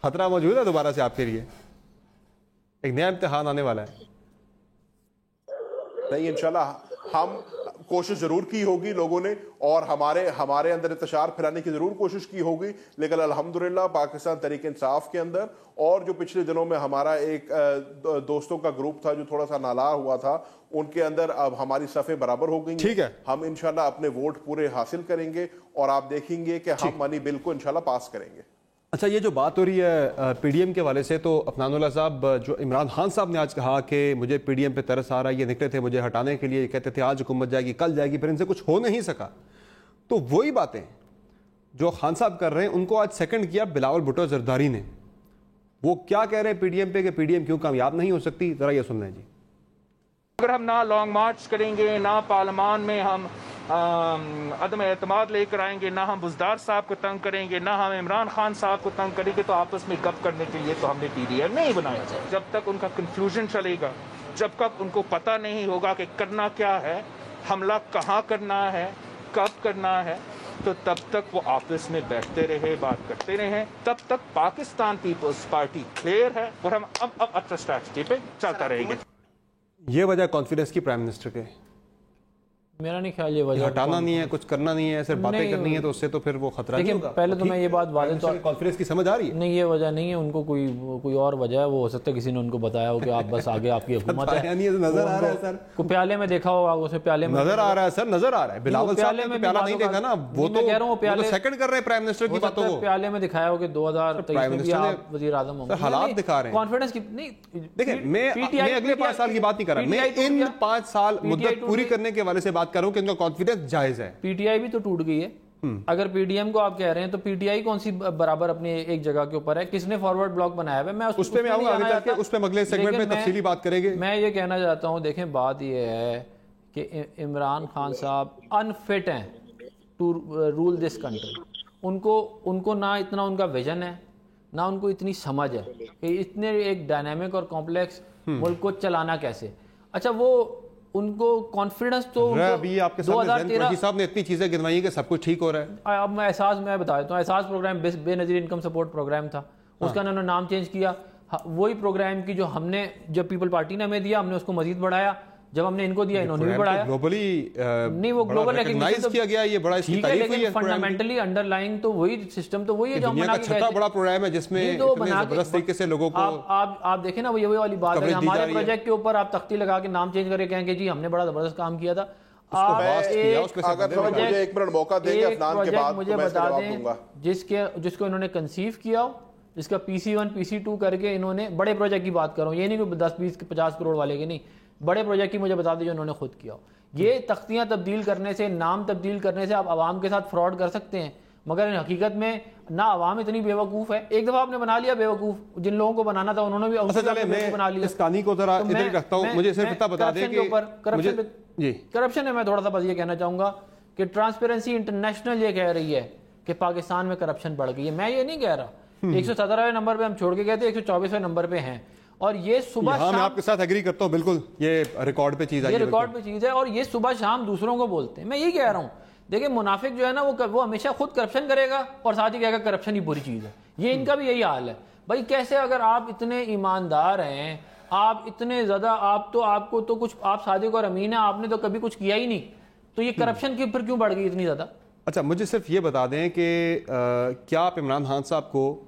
خطرہ موجود ہے دوبارہ سے آپ کے لیے, ایک نیا امتحان آنے والا ہے. نہیں انشاءاللہ ہم کوشش ضرور کی ہوگی لوگوں نے, اور ہمارے اندر انتشار پھیلانے کی ضرور کوشش کی ہوگی, لیکن الحمدللہ پاکستان تحریک انصاف کے اندر اور جو پچھلے دنوں میں ہمارا ایک دوستوں کا گروپ تھا جو تھوڑا سا نالا ہوا تھا, ان کے اندر اب ہماری صفیں برابر ہو گئی. ٹھیک ہے, ہم انشاءاللہ اپنے ووٹ پورے حاصل کریں گے اور آپ دیکھیں گے کہ ہم منی بل کو انشاءاللہ پاس کریں گے. اچھا, یہ جو بات ہو رہی ہے پی ڈی ایم کے حوالے سے, تو افنان اللہ صاحب, جو عمران خان صاحب نے آج کہا کہ مجھے پی ڈی ایم پہ ترس آ رہا ہے, یہ نکلے تھے مجھے ہٹانے کے لیے, کہتے تھے آج حکومت جائے گی کل جائے گی, پھر ان سے کچھ ہو نہیں سکا. تو وہی باتیں جو خان صاحب کر رہے ہیں ان کو آج سیکنڈ کیا بلاول بھٹو زرداری نے. وہ کیا کہہ رہے ہیں پی ڈی ایم پہ کہ پی ڈی ایم کیوں کامیاب نہیں ہو سکتی, ذرا یہ سن لیں جی. اگر ہم نہ لانگ مارچ کریں گے, نہ پارلیمان میں ہم عدم اعتماد لے کر آئیں گے, نہ ہم بزدار صاحب کو تنگ کریں گے, نہ ہم عمران خان صاحب کو تنگ کریں گے, تو آپس میں گپ کرنے کے لیے تو ہم نے پی ڈی ایم نہیں بنایا جائے. جب تک ان کا کنفیوژن چلے گا, جب تک ان کو پتہ نہیں ہوگا کہ کرنا کیا ہے, حملہ کہاں کرنا ہے, کب کرنا ہے, تو تب تک وہ آپس میں بیٹھتے رہے, بات کرتے رہے, تب تک پاکستان پیپلز پارٹی کلیئر ہے اور ہم اب اچھا اسٹریٹجی پہ چلتا رہیں گے. یہ وجہ کانفیڈنس کی پرائم منسٹر کے, میرا نہیں خیال یہ وجہ ہٹانا نہیں ہے, کچھ کرنا نہیں ہے, صرف باتیں کرنی ہے, تو اس سے تو پھر وہ خطرہ نہیں ہوگا. پہلے تو میں یہ بات واضح طور کانفیڈنس کی سمجھ آ رہی ہے. نہیں, یہ وجہ نہیں ہے, ان کو کوئی اور وجہ ہے, وہ ہو سکتا ہے کسی نے ان کو بتایا ہو کہ آپ بس آگے آپ کی حکومت ہے. نظر آ رہا ہے سر, کو پیالے میں دیکھا ہوگا, اسے پیالے میں نظر آ رہا ہے سر, نظر آ رہا ہے. بلاول صاحب نے پیالہ نہیں دیکھا نا, وہ تو کہہ رہا ہوں پیالے سیکنڈ کر رہے ہیں پرائم منسٹر کی باتوں کو. پیالے میں دکھایا ہو کہ 2023 میں بھی آپ وزیر اعظم ہوں گے. حالات دکھا رہے ہیں کانفیڈنس کی نہیں. دیکھیں میں اگلے 5 سال کی بات نہیں کر رہا, میں ان 5 سال مدت پوری کرنے کے حوالے سے بات کر رہا ہوں کہ ان کا کانفیڈنس جائز ہے. پی ٹی آئی بھی تو ٹوٹ گئی ہے. اگر پی ڈی ایم کو آپ کہہ رہے ہیں تو پی ٹی آئی کون سی برابر اپنی ایک جگہ کے اوپر ہے, کس نے فارورڈ بلاک بنایا ہے. میں اس پہ میں آؤں گا آگے چل کے, اس پہ اگلے سیگمنٹ میں تفصیلی بات کریں گے. میں یہ کہنا چاہتا ہوں, دیکھیں بات یہ ہے کہ عمران خان صاحب انفٹ ہیں ٹو رول دس کنٹری. ان کو نہ اتنا ان کا ویژن ہے, نہ ان کو اتنی سمجھ ہے کہ اتنے ایک ڈائنامک اور کمپلیکس ملک کو چلانا کیسے. اچھا, وہ ان کو کانفیڈنس تو ابھی آپ کے سامنے قریشی صاحب نے اتنی چیزیں گنوائی ہیں کہ سب کچھ ٹھیک ہو رہا ہے. اب میں بتا دیتا ہوں, احساس پروگرام بے نظیر انکم سپورٹ پروگرام تھا, اس کا انہوں نے نام چینج کیا. وہی پروگرام کی جو ہم نے جب پیپل پارٹی نے ہمیں دیا, ہم نے اس کو مزید بڑھایا, جب ہم نے ان کو دیا انہوں نے بھی بڑھایا. گلوبلی نہیں, وہ گلوبل ریکگنیشن کیا گیا, یہ بڑا اس کی تعریف ہوئی ہے. فنڈامنٹلی انڈر لائن تو وہی سسٹم تو وہی ہے جو ہم بنا کے چھٹا بڑا پروگرام ہے جس میں اتنے زبردست طریقے سے لوگوں کو آپ دیکھیں نا, وہ یہ والی بات ہے, ہمارے پروجیکٹ کے اوپر آپ تختی لگا کے نام چینج کر کے کہیں کہ جی ہم نے بڑا زبردست کام کیا تھا. مجھے بتا دیں جس کو انہوں نے کنسیو کیا ہو, جس کا پی سی 1 پی سی 2 کر کے انہوں نے بڑے پروجیکٹ کی بات کر رہا ہوں, یہ نہیں کہ 10 20 50 کروڑ والے کے, نہیں, بڑے پروجیکٹ کی مجھے بتا دیں جو انہوں نے خود کیا ہو. یہ تختیاں تبدیل کرنے سے, نام تبدیل کرنے سے آپ عوام کے ساتھ فراڈ کر سکتے ہیں. مگر حقیقت میں نہ عوام اتنی بیوقوف ہے. ایک دفعہ آپ نے بنا لیا بیوقوف, جن لوگوں کو بنانا تھا انہوں نے بھی بنا لیا. اس کہانی کو ذرا ادھر رکھتا ہوں, مجھے صرف اتنا بتا دیں کہ کرپشن ہے. میں تھوڑا سا بس یہ کہنا چاہوں گا کہ ٹرانسپیرنسی انٹرنیشنل یہ کہہ رہی ہے کہ پاکستان میں کرپشن بڑھ گئی ہے. میں یہ نہیں کہہ رہا. 117ویں نمبر پہ ہم چھوڑ کے گئے تھے, 124ویں نمبر پہ ہیں. اور یہ صبح میں آپ کے ساتھ ایگری کرتا ہوں, بالکل یہ ریکارڈ پہ چیز ہے. اور یہ صبح شام دوسروں کو بولتے ہیں. میں یہی کہہ رہا ہوں, دیکھیں منافق جو ہے نا وہ ہمیشہ خود کرپشن کرے گا اور ساتھ ہی کہے گا کرپشن ہی بری چیز ہے. یہ ان کا بھی یہی حال ہے. بھائی کیسے اگر آپ اتنے ایماندار ہیں, آپ اتنے زیادہ, آپ کو تو کچھ, آپ صادق اور امین ہیں, آپ نے تو کبھی کچھ کیا ہی نہیں, تو یہ کرپشن کی پھر کیوں بڑھ گئی اتنی زیادہ؟ اچھا مجھے صرف یہ بتا دیں کہ کیا آپ عمران خان صاحب کو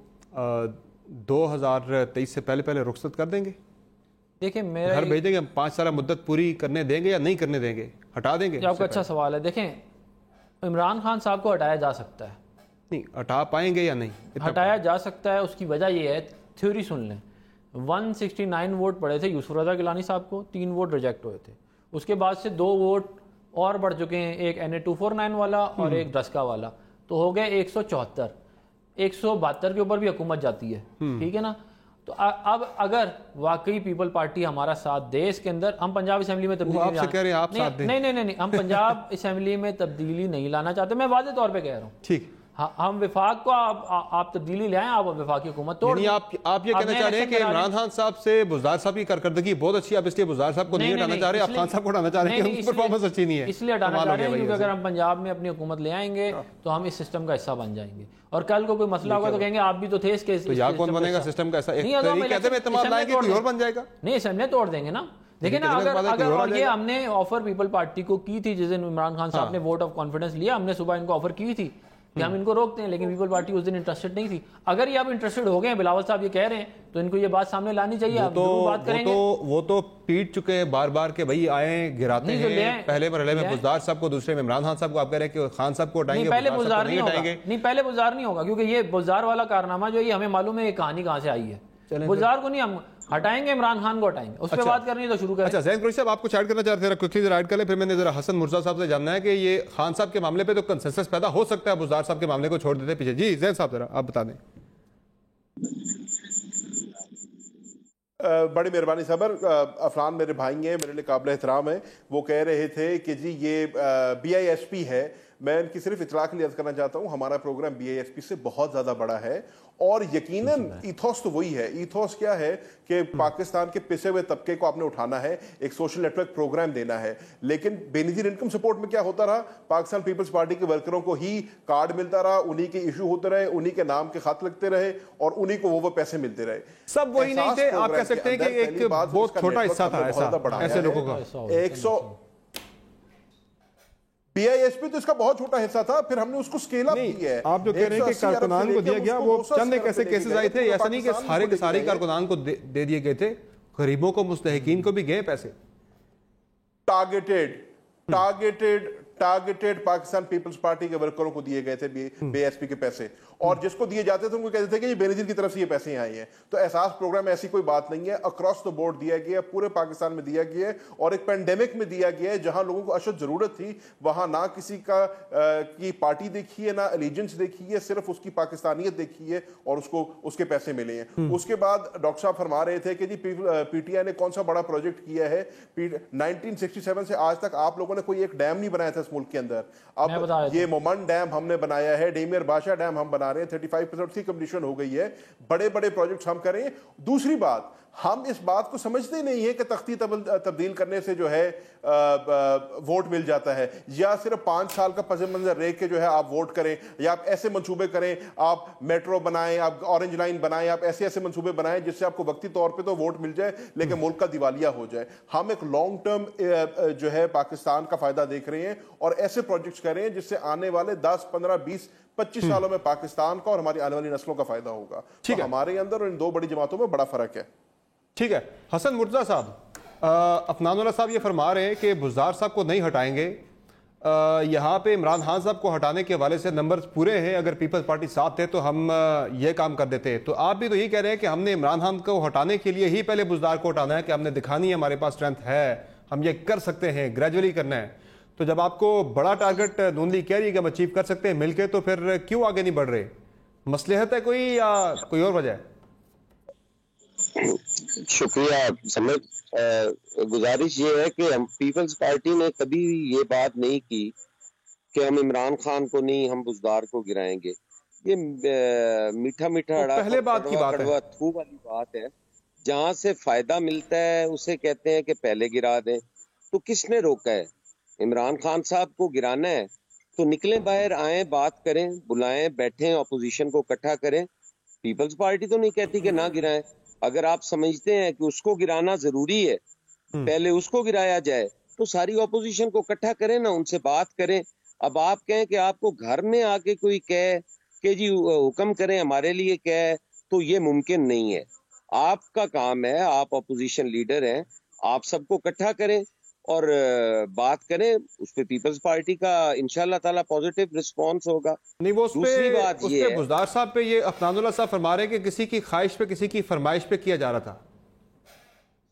2023 سے پہلے رخصت کر دیں گے؟ دیکھیں میرا گھر بھیج دیں گے, 5 سالہ مدت پوری کرنے دیں گے یا نہیں کرنے دیں گے, ہٹا دیں گے؟ آپ کا اچھا سوال ہے. دیکھیں عمران خان صاحب کو ہٹایا جا سکتا ہے. نہیں ہٹا پائیں گے یا نہیں؟ ہٹایا جا سکتا ہے. اس کی وجہ یہ ہے, تھیوری سن لیں. 169 ووٹ پڑے تھے یوسف رضا گیلانی صاحب کو, 3 ووٹ ریجیکٹ ہوئے تھے. اس کے بعد سے 2 ووٹ اور بڑھ چکے ہیں, ایک NA249 والا اور ایک ڈسکا والا, تو ہو گئے 174. 172 کے اوپر بھی حکومت جاتی ہے, ٹھیک ہے نا. تو اب اگر واقعی پیپل پارٹی ہمارا ساتھ دے اس کے اندر, ہم پنجاب اسمبلی میں تبدیلی نہیں, ہم پنجاب اسمبلی میں تبدیلی نہیں لانا چاہتے. میں واضح طور پہ کہہ رہا ہوں, ٹھیک, ہم وفاق کو آپ تبدیلی لے آئیں, آپ وفاقی حکومت توڑ دیں. آپ یہ کہنا چاہ رہے ہیں کہ عمران خان صاحب سے بزدار صاحب کی کارکردگی بہت اچھی ہے, آپ اس لیے بزدار صاحب کو نہیں ہٹانا چاہ رہے, آپ خان صاحب کو ہٹانا چاہ رہے ہیں کہ ان کی پرفارمنس اچھی نہیں ہے, اس لیے ہٹانا چاہ رہے ہیں کیونکہ اگر ہم پنجاب میں اپنی حکومت لے آئیں گے تو ہم اس سسٹم کا حصہ بن جائیں گے, اور کل کو کوئی مسئلہ ہوگا تو کہیں گے آپ بھی تو تھے اس کے. تو یا کون بنے گا سسٹم کا ایسا, کہتے ہیں اعتماد لائیں گے کوئی اور بن جائے گا. نہیں, اسمبلی توڑ دیں گے نا. دیکھیں نا, اگر اور یہ ہم نے آفر پیپل پارٹی کو کی تھی جس دن عمران خان صاحب نے ووٹ آف کانفیڈنس لیا, ہم نے صبح ان کو آفر کی تھی کہ ہم ان کو روکتے ہیں, لیکن پیپل پارٹی اس دن انٹرسٹڈ نہیں تھی. اگر یہ اب انٹرسٹڈ ہو گئے ہیں, بلاول صاحب یہ کہہ رہے ہیں, تو ان کو یہ بات سامنے لانی چاہیے. بات کریں گے. وہ تو پیٹ چکے ہیں بار بار کہ بھائی آئیں گراتے ہیں, پہلے مرحلے میں بزدار صاحب کو, دوسرے میں عمران خان صاحب کو. آپ کہہ رہے ہیں کہ خان صاحب کو ہٹائیں گے, پہلے بزدار نہیں ہوگا. نہیں, پہلے بزدار نہیں ہوگا, کیونکہ یہ بزدار والا کارنامہ جو یہ ہمیں معلوم ہے یہ کہانی کہاں سے آئی ہے. بزدار کو نہیں ہم ہٹائیں گے, عمران خان کو ہٹائیں گے. اس پہ بات کرنی تو شروع کریں. اچھا زین قریشی صاحب, آپ کچھ ایڈ کرنا چاہتے ہیں, کوئکلی ذرا ایڈ کر لیں, پھر میں نے ذرا حسن مرزا صاحب سے جاننا ہے کہ یہ خان صاحب کے معاملے پہ تو کنسنسس پیدا ہو سکتا ہے, بزدار صاحب کے معاملے کو چھوڑ دیتے پیچھے. جی زین صاحب ذرا آپ بتا دیں. بڑی مہربانی صبر. افران میرے بھائی ہیں, میرے لیے قابل احترام ہیں. وہ کہہ رہے تھے کہ جی یہ BISP ہے. میں ان کی صرف اطلاع کے لیے عرض کرنا چاہتا ہوں, ہمارا پروگرام BISP سے بہت زیادہ بڑا ہے, اور یقیناً ایتھوس تو وہی ہے. ایتھوس کیا ہے کہ پاکستان کے پسے ہوئے طبقے کو آپ نے اٹھانا ہے, ایک سوشل نیٹ ورک پروگرام دینا ہے. لیکن بے نظیر انکم سپورٹ میں کیا ہوتا رہا, پاکستان پیپلز پارٹی کے ورکروں کو ہی کارڈ ملتا رہا, انہی کے ایشو ہوتے رہے, انہی کے نام کے خط لگتے رہے, اور انہی کو وہ پیسے ملتے رہے. سب وہی نہیں تھے, آپ کہہ سکتے ہیں کہ ایک بہت چھوٹا حصہ تھا ایسے لوگوں کا. 100 BISP تو اس کا بہت چھوٹا حصہ تھا, پھر ہم نے اس کو سکیل اپ کیا ہے. آپ جو کہہ رہے ہیں کہ کارکنان کو دیا گیا, وہ چند ایک ایسے کیسز آئے تھے, ایسا نہیں کہ سارے کے سارے کارکنان کو دے دیے گئے تھے, غریبوں کو, مستحقین کو بھی گئے پیسے. ٹارگیٹڈ پاکستان پیپلز پارٹی کے ورکروں کو دیے گئے تھے BISP کے پیسے, اور جس کو دیے جاتے تھے ان کو کہتے تھے کہ یہ بے نظیر کی طرف سے یہ پیسے آئے ہیں. تو احساس پروگرام ایسی کوئی بات نہیں ہے, اکراس دا بورڈ دیا گیا, پورے پاکستان میں دیا گیا ہے, اور ایک پینڈیمک میں دیا گیا ہے جہاں لوگوں کو اشد ضرورت تھی, وہاں نہ کسی کی پارٹی دیکھی ہے, نہ الیجنس دیکھی ہے, صرف اس کی پاکستانیت دیکھی ہے, اور اس کو اس کے پیسے ملے ہیں. اس کے بعد ڈاکٹر صاحب فرما رہے تھے کہ جی PTI نے کون سا بڑا پروجیکٹ کیا ہے. 1967 سے آج تک آپ لوگوں نے کوئی ایک ڈیم نہیں بنایا تھا اس ملک کے اندر. اب یہ مومن ڈیم ہم نے بنایا ہے, ڈیمیر بادشاہ ڈیم ہم بنا رہے ہیں, 35% کی کمپلیشن ہو گئی ہے. بڑے بڑے پروجیکٹس ہم کریں. دوسری بات, ہم اس بات کو سمجھتے نہیں ہیں کہ تختی تبدیل کرنے سے جو ہے ووٹ مل جاتا ہے, یا صرف 5 سال کا پس منظر ریکھ کے جو ہے آپ ووٹ کریں, یا آپ ایسے منصوبے کریں, آپ میٹرو بنائیں, آپ اورنج لائن بنائیں, آپ ایسے منصوبے بنائیں جس سے آپ کو وقتی طور پہ تو ووٹ مل جائے لیکن ملک کا دیوالیہ ہو جائے. ہم ایک لانگ ٹرم جو ہے پاکستان کا فائدہ دیکھ رہے ہیں, اور ایسے پروجیکٹس کر رہے ہیں جس سے آنے والے 10, 15, 20, 25 سالوں میں پاکستان کا اور ہماری آنے والی نسلوں کا فائدہ ہوگا. ہمارے اندر اور ان دو بڑی جماعتوں میں بڑا فرق ہے. ٹھیک ہے. حسن مرزا صاحب, افنان اللہ صاحب یہ فرما رہے ہیں کہ بزدار صاحب کو نہیں ہٹائیں گے, یہاں پہ عمران خان صاحب کو ہٹانے کے حوالے سے نمبرز پورے ہیں, اگر پیپلز پارٹی ساتھ تھے تو ہم یہ کام کر دیتے. تو آپ بھی تو یہی کہہ رہے ہیں کہ ہم نے عمران خان کو ہٹانے کے لیے ہی پہلے بزدار کو ہٹانا ہے, کہ ہم نے دکھانی ہے ہمارے پاس اسٹرینتھ ہے, ہم یہ کر سکتے ہیں, گریجولی کرنا ہے. تو جب آپ کو بڑا ٹارگٹ نون لیگ کہہ رہی ہے کہ ہم اچیو کر سکتے ہیں مل کے، تو پھر کیوں آگے نہیں بڑھ رہے؟ مصلحت ہے کوئی یا کوئی اور وجہ ہے؟ شکریہ سمجھ گزارش یہ ہے کہ ہم پیپلز پارٹی نے کبھی یہ بات نہیں کی کہ ہم عمران خان کو نہیں، ہم بزدار کو گرائیں گے. یہ میٹھا میٹھا اڑا پہلے بات کی بات ہے، کڑوا تھو والی بات ہے. جہاں سے فائدہ ملتا ہے اسے کہتے ہیں کہ پہلے گرا دیں. تو کس نے روکا ہے؟ عمران خان صاحب کو گرانا ہے تو نکلیں باہر، آئیں، بات کریں، بلائیں، بیٹھیں، اپوزیشن کو اکٹھا کریں. پیپلز پارٹی تو نہیں کہتی کہ نہ گرائیں. اگر آپ سمجھتے ہیں کہ اس کو گرانا ضروری ہے، پہلے اس کو گرایا جائے، تو ساری اپوزیشن کو اکٹھا کریں نا، ان سے بات کریں. اب آپ کہیں کہ آپ کو گھر میں آ کے کوئی کہے کہ جی حکم کریں ہمارے لیے کہے، تو یہ ممکن نہیں ہے. آپ کا کام ہے، آپ اپوزیشن لیڈر ہیں، آپ سب کو اکٹھا کریں اور بات کریں. اس پہ پیپلز پارٹی کا انشاءاللہ تعالی پازیٹیو رسپانس ہوگا. نہیں وہ دوسری بات اس یہ پہ ہے، بزدار صاحب پہ یہ افنان اللہ صاحب فرما رہے ہیں کہ کسی کی خواہش پہ، کسی کی فرمائش پہ کیا جا رہا تھا.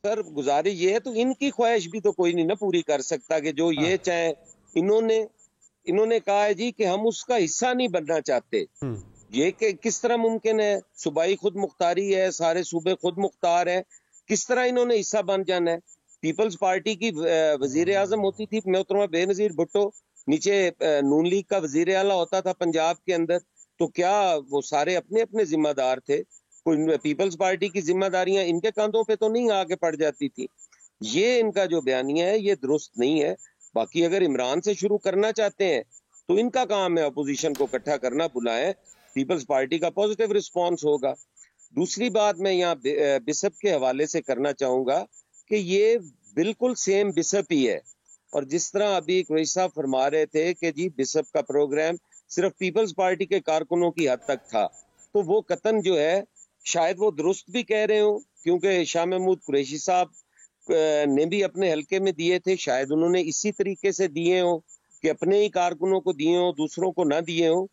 سر گزارش یہ ہے تو ان کی خواہش بھی تو کوئی نہیں نا پوری کر سکتا کہ جو یہ چاہیں. انہوں نے کہا ہے جی کہ ہم اس کا حصہ نہیں بننا چاہتے. یہ کہ کس طرح ممکن ہے؟ صوبائی خود مختاری ہے، سارے صوبے خود مختار ہیں، کس طرح انہوں نے حصہ بن جانا ہے؟ پیپلز پارٹی کی وزیر اعظم ہوتی تھی محترمہ بے نظیر بھٹو، نیچے نون لیگ کا وزیر اعلیٰ ہوتا تھا پنجاب کے اندر. تو کیا وہ سارے اپنے اپنے ذمہ دار تھے؟ کوئی پیپلز پارٹی کی ذمہ داریاں ان کے کاندھوں پہ تو نہیں آگے پڑ جاتی تھی؟ یہ ان کا جو بیانیہ ہے یہ درست نہیں ہے. باقی اگر عمران سے شروع کرنا چاہتے ہیں تو ان کا کام ہے اپوزیشن کو اکٹھا کرنا، بلائیں، پیپلز پارٹی کا پازیٹیو رسپانس ہوگا. دوسری بات میں یہاں بشپ کے حوالے سے کرنا چاہوں گا کہ یہ بالکل سیم بشپ ہی ہے. اور جس طرح ابھی قریشی صاحب فرما رہے تھے کہ جی بشپ کا پروگرام صرف پیپلز پارٹی کے کارکنوں کی حد تک تھا، تو وہ قطن جو ہے شاید وہ درست بھی کہہ رہے ہوں، کیونکہ شاہ محمود قریشی صاحب نے بھی اپنے حلقے میں دیے تھے، شاید انہوں نے اسی طریقے سے دیے ہوں کہ اپنے ہی کارکنوں کو دیے ہوں، دوسروں کو نہ دیے ہوں.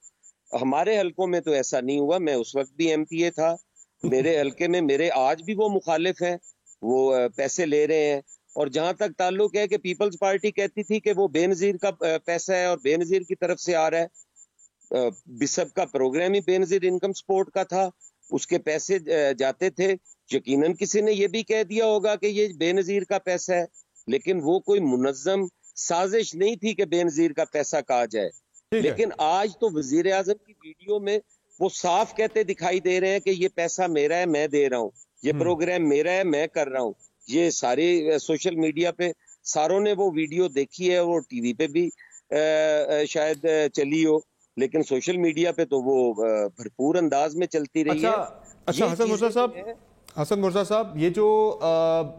ہمارے حلقوں میں تو ایسا نہیں ہوا. میں اس وقت بھی ایم پی اے تھا. میرے حلقے میں میرے آج بھی وہ مخالف ہیں، وہ پیسے لے رہے ہیں. اور جہاں تک تعلق ہے کہ پیپلز پارٹی کہتی تھی کہ وہ بے نظیر کا پیسہ ہے اور بے نظیر کی طرف سے آ رہا ہے، بشپ کا پروگرام ہی بے نظیر انکم سپورٹ کا تھا، اس کے پیسے جاتے تھے. یقیناً کسی نے یہ بھی کہہ دیا ہوگا کہ یہ بے نظیر کا پیسہ ہے، لیکن وہ کوئی منظم سازش نہیں تھی کہ بے نظیر کا پیسہ کہا جائے. لیکن آج تو وزیر اعظم کی ویڈیو میں وہ صاف کہتے دکھائی دے رہے ہیں کہ یہ پیسہ میرا ہے، میں دے رہا ہوں، یہ پروگرام میرا ہے، میں کر رہا ہوں. یہ سارے سوشل میڈیا پہ ساروں نے وہ ویڈیو دیکھی ہے، وہ ٹی وی پہ بھی شاید چلی ہو، لیکن سوشل میڈیا پہ تو وہ بھرپور انداز میں چلتی رہی ہے. اچھا حسن مرزا صاحب، یہ جو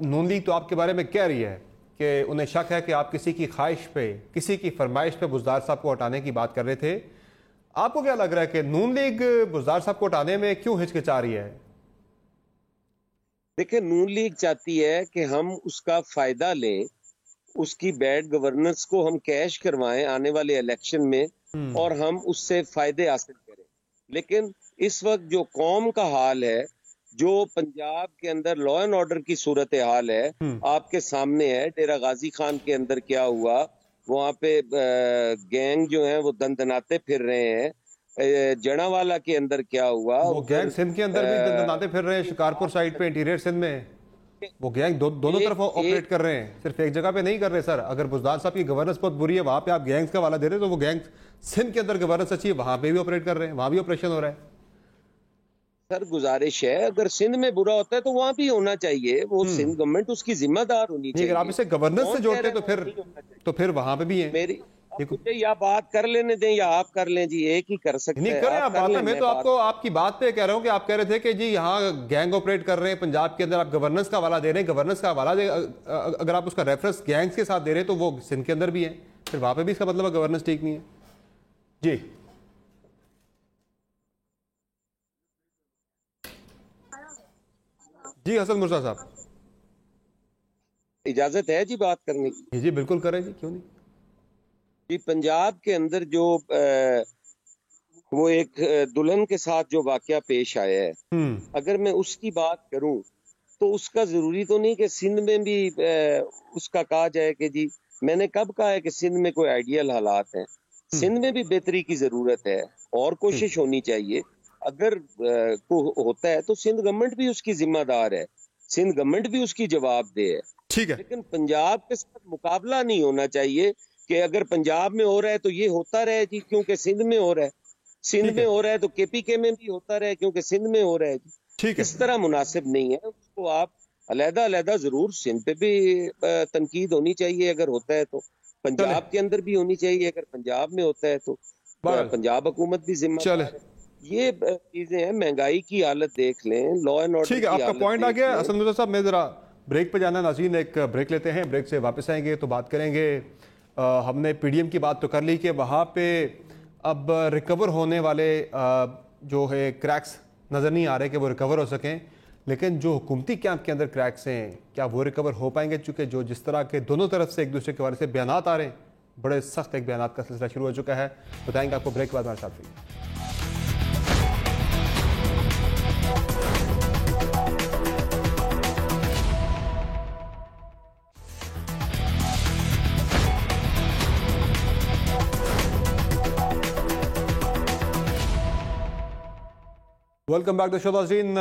نون لیگ تو آپ کے بارے میں کہہ رہی ہے کہ انہیں شک ہے کہ آپ کسی کی خواہش پہ، کسی کی فرمائش پہ بزدار صاحب کو ہٹانے کی بات کر رہے تھے، آپ کو کیا لگ رہا ہے کہ نون لیگ بزدار صاحب کو ہٹانے میں کیوں ہچکچا رہی ہے؟ دیکھیں، نون لیگ چاہتی ہے کہ ہم اس کا فائدہ لیں، اس کی بیڈ گورننس کو ہم کیش کروائیں آنے والے الیکشن میں اور ہم اس سے فائدے حاصل کریں. لیکن اس وقت جو قوم کا حال ہے، جو پنجاب کے اندر لا اینڈ آرڈر کی صورتحال ہے، آپ کے سامنے ہے. ڈیرہ غازی خان کے اندر کیا ہوا، وہاں پہ گینگ جو ہیں وہ دندناتے پھر رہے ہیں. جڑا والا کے اندر کیا ہوا، وہ گینگ سندھ کے اندر بھی دندناتے پھر رہے ہیں، شکارپور سائیڈ پہ، انٹیریئر سندھ میں وہ گینگ دونوں طرف آپریٹ کر رہے ہیں، صرف ایک جگہ پہ نہیں کر رہے. سر اگر بزدار صاحب کی گورننس بہت بری ہے، وہاں پہ آپ گینگز کا والا دے رہے ہیں، تو وہ گینگ سندھ کے اندر گورننس اچھی ہے، وہاں پہ بھی آپریٹ کر رہے ہیں، وہاں بھی آپریشن ہو رہا ہے. سر گزارش ہے، اگر سندھ میں برا ہوتا ہے تو وہاں بھی ہونا چاہیے. وہ سندھ گورنمنٹ اس کی ذمہ دار ہونی چاہیے. اگر آپ اسے گورننس سے جوڑتے تو پھر وہاں پہ بھی ہیں. میری مجھے یا بات کر لینے دیں یا آپ کر لیں جی، ایک ہی کر سکتے ہیں. نہیں کریں آپ بات. میں تو آپ کو آپ کی بات پہ کہہ رہا ہوں کہ آپ کہہ رہے تھے کہ جی یہاں گینگ آپریٹ کر رہے ہیں پنجاب کے اندر، آپ گورننس کا حوالہ دے رہے ہیں. گورننس کا حوالہ اگر آپ اس کا ریفرنس گینگز کے ساتھ دے رہے ہیں تو وہ سندھ کے اندر بھی ہیں، پھر وہاں پہ بھی اس کا مطلب ہے گورننس ٹھیک نہیں ہے. جی جی حسن مرزا صاحب، اجازت ہے جی بات کرنے کی؟ جی بالکل کریں جی، کیوں نہیں. جی پنجاب کے اندر جو وہ ایک دلہن کے ساتھ جو واقعہ پیش آیا ہے، اگر میں اس کی بات کروں تو اس کا ضروری تو نہیں کہ سندھ میں بھی اس کا کہا جائے کہ جی میں نے کب کہا ہے کہ سندھ میں کوئی آئیڈیل حالات ہیں؟ سندھ میں بھی بہتری کی ضرورت ہے اور کوشش ہونی چاہیے. اگر ہوتا ہے تو سندھ گورنمنٹ بھی اس کی ذمہ دار ہے, سندھ گورنمنٹ بھی اس کی جواب دہ ہے. ٹھیک ہے, لیکن پنجاب کے ساتھ مقابلہ نہیں ہونا چاہیے کہ اگر پنجاب میں ہو رہا ہے تو یہ ہوتا رہے جی کیونکہ سندھ میں ہو رہا ہے, سندھ میں ہو رہا ہے تو کے پی کے میں بھی ہوتا رہے کیونکہ سندھ میں ہو رہا ہے جی. ٹھیک ہے, اس طرح مناسب نہیں ہے. اس کو آپ علیحدہ علیحدہ ضرور سندھ پہ بھی تنقید ہونی چاہیے اگر ہوتا ہے تو, پنجاب کے اندر بھی ہونی چاہیے اگر پنجاب میں ہوتا ہے تو پنجاب حکومت بھی ذمہ دار ہے. یہ چیزیں ہیں, مہنگائی کی حالت دیکھ لیں, لا اینڈ آرڈر. ٹھیک ہے, آپ کا پوائنٹ آ گیا. حسن مرزا صاحب میں ذرا بریک پہ جانا, ناظرین ایک بریک لیتے ہیں, بریک سے واپس آئیں گے تو بات کریں گے. ہم نے پی ڈی ایم کی بات تو کر لی کہ وہاں پہ اب ریکور ہونے والے جو ہے کریکس نظر نہیں آ رہے کہ وہ ریکور ہو سکیں, لیکن جو حکومتی کیمپ کے اندر کریکس ہیں کیا وہ ریکور ہو پائیں گے؟ چونکہ جو جس طرح کے دونوں طرف سے ایک دوسرے کے بارے سے بیانات آ رہے ہیں, بڑے سخت ایک بیانات کا سلسلہ شروع ہو چکا ہے. بتائیں گے آپ کو بریک کے بعد ہمارے ساتھ رہیے. Welcome back to show. ناظرین,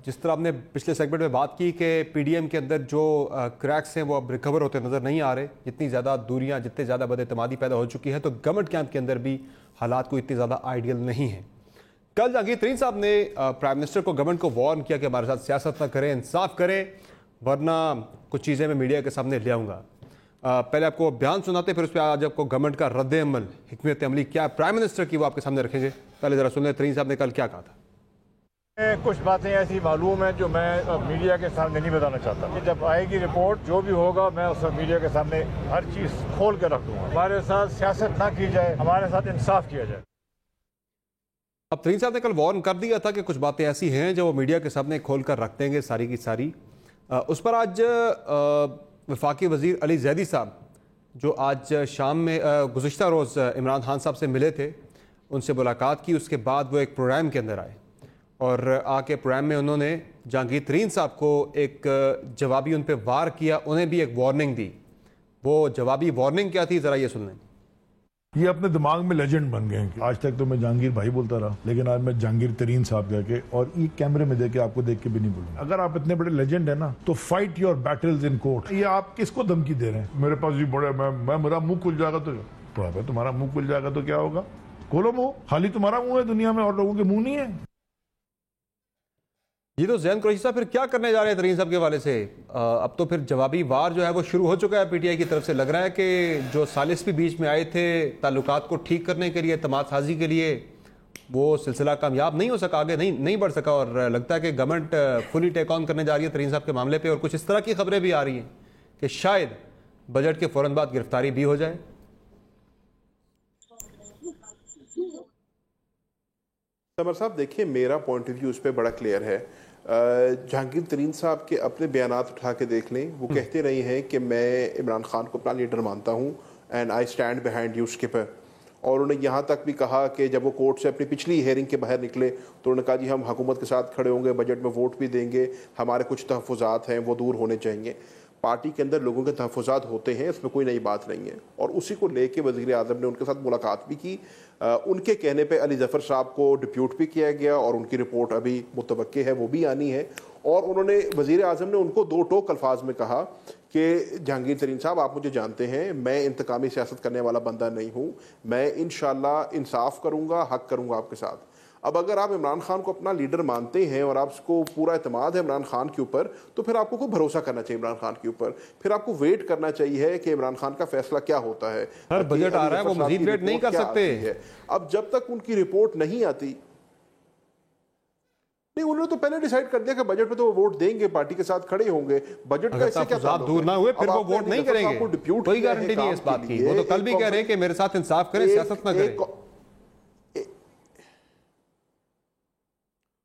جس طرح ہم نے پچھلے سیگمنٹ میں بات کی کہ پی ڈی ایم کے اندر جو کریکس ہیں وہ اب ریکور ہوتے نظر نہیں آ رہے, جتنی زیادہ دوریاں, جتنے زیادہ بد اعتمادی پیدا ہو چکی ہے, تو گورنمنٹ کیمپ کے اندر بھی حالات کو اتنی زیادہ آئیڈیل نہیں ہیں. کل جہانگیر ترین صاحب نے پرائم منسٹر کو, گورنمنٹ کو وارن کیا کہ ہمارے ساتھ سیاست نہ کریں, انصاف کریں, ورنہ کچھ چیزیں میں میڈیا کے سامنے لے آؤں گا. پہلے آپ کو بیان سناتے پھر اس پہ آج آپ کو گورنمنٹ کا رد عمل, حکمت عملی کیا پرائم منسٹر کی, وہ آپ کے سامنے رکھیں گے. پہلے ذرا سن لیں ترین صاحب نے کل کیا کہا تھا. کچھ باتیں ایسی معلوم ہیں جو میں میڈیا کے سامنے نہیں بتانا چاہتا. جب آئے گی رپورٹ جو بھی ہوگا میں اس وقت میڈیا کے سامنے ہر چیز کھول کے رکھ دوں گا. ہمارے ساتھ سیاست نہ کی جائے, ہمارے ساتھ انصاف کیا جائے. اب ترین صاحب نے کل وارن کر دیا تھا کہ کچھ باتیں ایسی ہیں جو وہ میڈیا کے سامنے کھول کر رکھ دیں گے ساری کی ساری. اس پر آج وفاقی وزیر علی زیدی صاحب جو آج شام میں گزشتہ روز عمران خان صاحب سے ملے تھے, ان سے ملاقات کی, اس کے بعد وہ ایک پروگرام کے اندر آئے اور آ کے پروگرام میں انہوں نے جہانگیر ترین صاحب کو ایک جوابی ان پہ وار کیا, انہیں بھی ایک وارننگ دی. وہ جوابی وارننگ کیا تھی ذرا یہ سن لیں. یہ اپنے دماغ میں لیجنڈ بن گئے ہیں. آج تک تو میں جہانگیر بھائی بولتا رہا, لیکن آج میں جہانگیر ترین صاحب کہہ کے, اور یہ کیمرے میں دیکھ کے آپ کو دیکھ کے بھی نہیں بولوں. اگر آپ اتنے بڑے لیجنڈ ہیں نا تو fight your Beatles in court. یہ آپ کس کو دھمکی دے رہے ہیں؟ میرے پاس یہ بڑے, میں میرا منہ کھل جائے گا تو تمہارا منہ کھل جائے گا تو کیا ہوگا؟ کھولو منہ, خالی تمہارا منہ ہے دنیا میں, اور لوگوں کے منہ نہیں ہے. یہ تو زین قریشی صاحب پھر کیا کرنے جا رہے ہیں ترین صاحب کے حوالے سے؟ اب تو پھر جوابی وار جو ہے وہ شروع ہو چکا ہے پی ٹی آئی کی طرف سے. لگ رہا ہے کہ جو سالس بھی بیچ میں آئے تھے تعلقات کو ٹھیک کرنے کے لیے, اعتماد سازی کے لیے, وہ سلسلہ کامیاب نہیں ہو سکا, آگے نہیں بڑھ سکا, اور لگتا ہے کہ گورنمنٹ فلی ٹیک آن کرنے جا رہی ہے ترین صاحب کے معاملے پہ. اور کچھ اس طرح کی خبریں بھی آ رہی ہیں کہ شاید بجٹ کے فوراً بعد گرفتاری بھی ہو جائے. سمر صاحب دیکھیں, میرا پوائنٹ آف ویو اس پہ بڑا کلیئر ہے. جہانگیر ترین صاحب کے اپنے بیانات اٹھا کے دیکھ لیں, وہ کہتے رہے ہیں کہ میں عمران خان کو اپنا لیڈر مانتا ہوں and I stand behind you skipper. اور انہوں نے یہاں تک بھی کہا کہ جب وہ کورٹ سے اپنی پچھلی ہیئرنگ کے باہر نکلے تو انہوں نے کہا جی ہم حکومت کے ساتھ کھڑے ہوں گے, بجٹ میں ووٹ بھی دیں گے, ہمارے کچھ تحفظات ہیں وہ دور ہونے چاہیے. پارٹی کے اندر لوگوں کے تحفظات ہوتے ہیں, اس میں کوئی نئی بات نہیں ہے. اور اسی کو لے کے وزیر اعظم نے ان کے ساتھ ملاقات بھی کی. ان کے کہنے پہ علی ظفر صاحب کو ڈپیوٹ بھی کیا گیا اور ان کی رپورٹ ابھی متوقع ہے, وہ بھی آنی ہے. اور انہوں نے, وزیر اعظم نے ان کو 2 ٹوک الفاظ میں کہا کہ جہانگیر ترین صاحب آپ مجھے جانتے ہیں, میں انتقامی سیاست کرنے والا بندہ نہیں ہوں, میں انشاءاللہ انصاف کروں گا, حق کروں گا آپ کے ساتھ. اب اگر آپ عمران خان کو اپنا لیڈر مانتے ہیں اور آپ کو پورا اعتماد ہے عمران خان کے اوپر, تو پھر آپ کو کوئی بھروسہ کرنا چاہیے عمران خان کے اوپر. پھر آپ کو ویٹ کرنا چاہیے کہ عمران خان کا فیصلہ کیا ہوتا ہے. ہر بجٹ آ رہا ہے, وہ مزید ویٹ نہیں کر سکتے. اب جب تک ان کی رپورٹ نہیں آتی, نہیں انہوں نے تو پہلے ڈیسائیڈ کر دیا کہ بجٹ پہ تو وہ ووٹ دیں گے, پارٹی کے ساتھ کھڑے ہوں گے. بجٹ کا اس سے کیا تعلق دور نہ ہوئے پھر وہ ووٹ نہیں کریں گے, کوئی گارنٹی نہیں ہے اس بات کی. وہ تو کل بھی کہہ رہے ہیں کہ میرے ساتھ انصاف کریں, سیاست نہ کریں.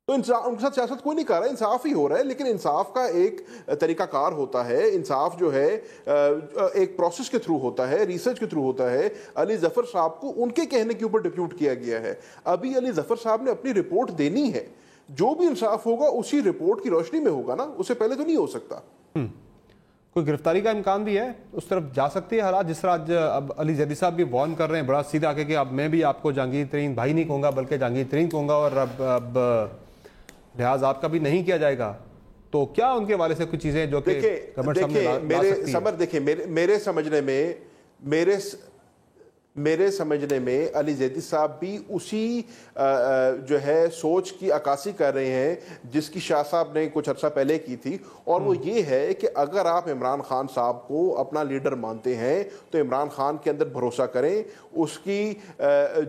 تو ان کے ساتھ سیاست کوئی نہیں کر رہا, انصاف ہی ہو رہا ہے. لیکن انصاف کا ایک طریقہ کار ہوتا ہے, انصاف جو ہے ایک پروسیس کے تھرو ہوتا ہے, ریسرچ کے تھرو ہوتا ہے. علی ظفر صاحب کو ان کے کہنے کے اوپر ڈپیوٹ کیا گیا ہے. ابھی علی ظفر صاحب نے اپنی رپورٹ دینی ہے, جو بھی انصاف ہوگا اسی رپورٹ کی روشنی میں ہوگا نا, اس سے پہلے تو نہیں ہو سکتا. کوئی گرفتاری کا امکان بھی ہے؟ اس طرف جا سکتی ہے حالات؟ جس طرح آج اب علی زیدی صاحب بھی وارن کر رہے ہیں بڑا سیدھا کہ اب میں بھی آپ کو جہانگیر ترین بھائی نہیں کہوں گا بلکہ جہانگیر ترین کہوں گا، اور اب لحاظ آپ کا بھی نہیں کیا جائے گا. تو کیا ان کے حوالے سے کچھ چیزیں جو کہ دیکھیں میرے سمجھنے میں علی زیدی صاحب بھی اسی جو ہے سوچ کی عکاسی کر رہے ہیں جس کی شاہ صاحب نے کچھ عرصہ پہلے کی تھی، اور وہ یہ ہے کہ اگر آپ عمران خان صاحب کو اپنا لیڈر مانتے ہیں تو عمران خان کے اندر بھروسہ کریں، اس کی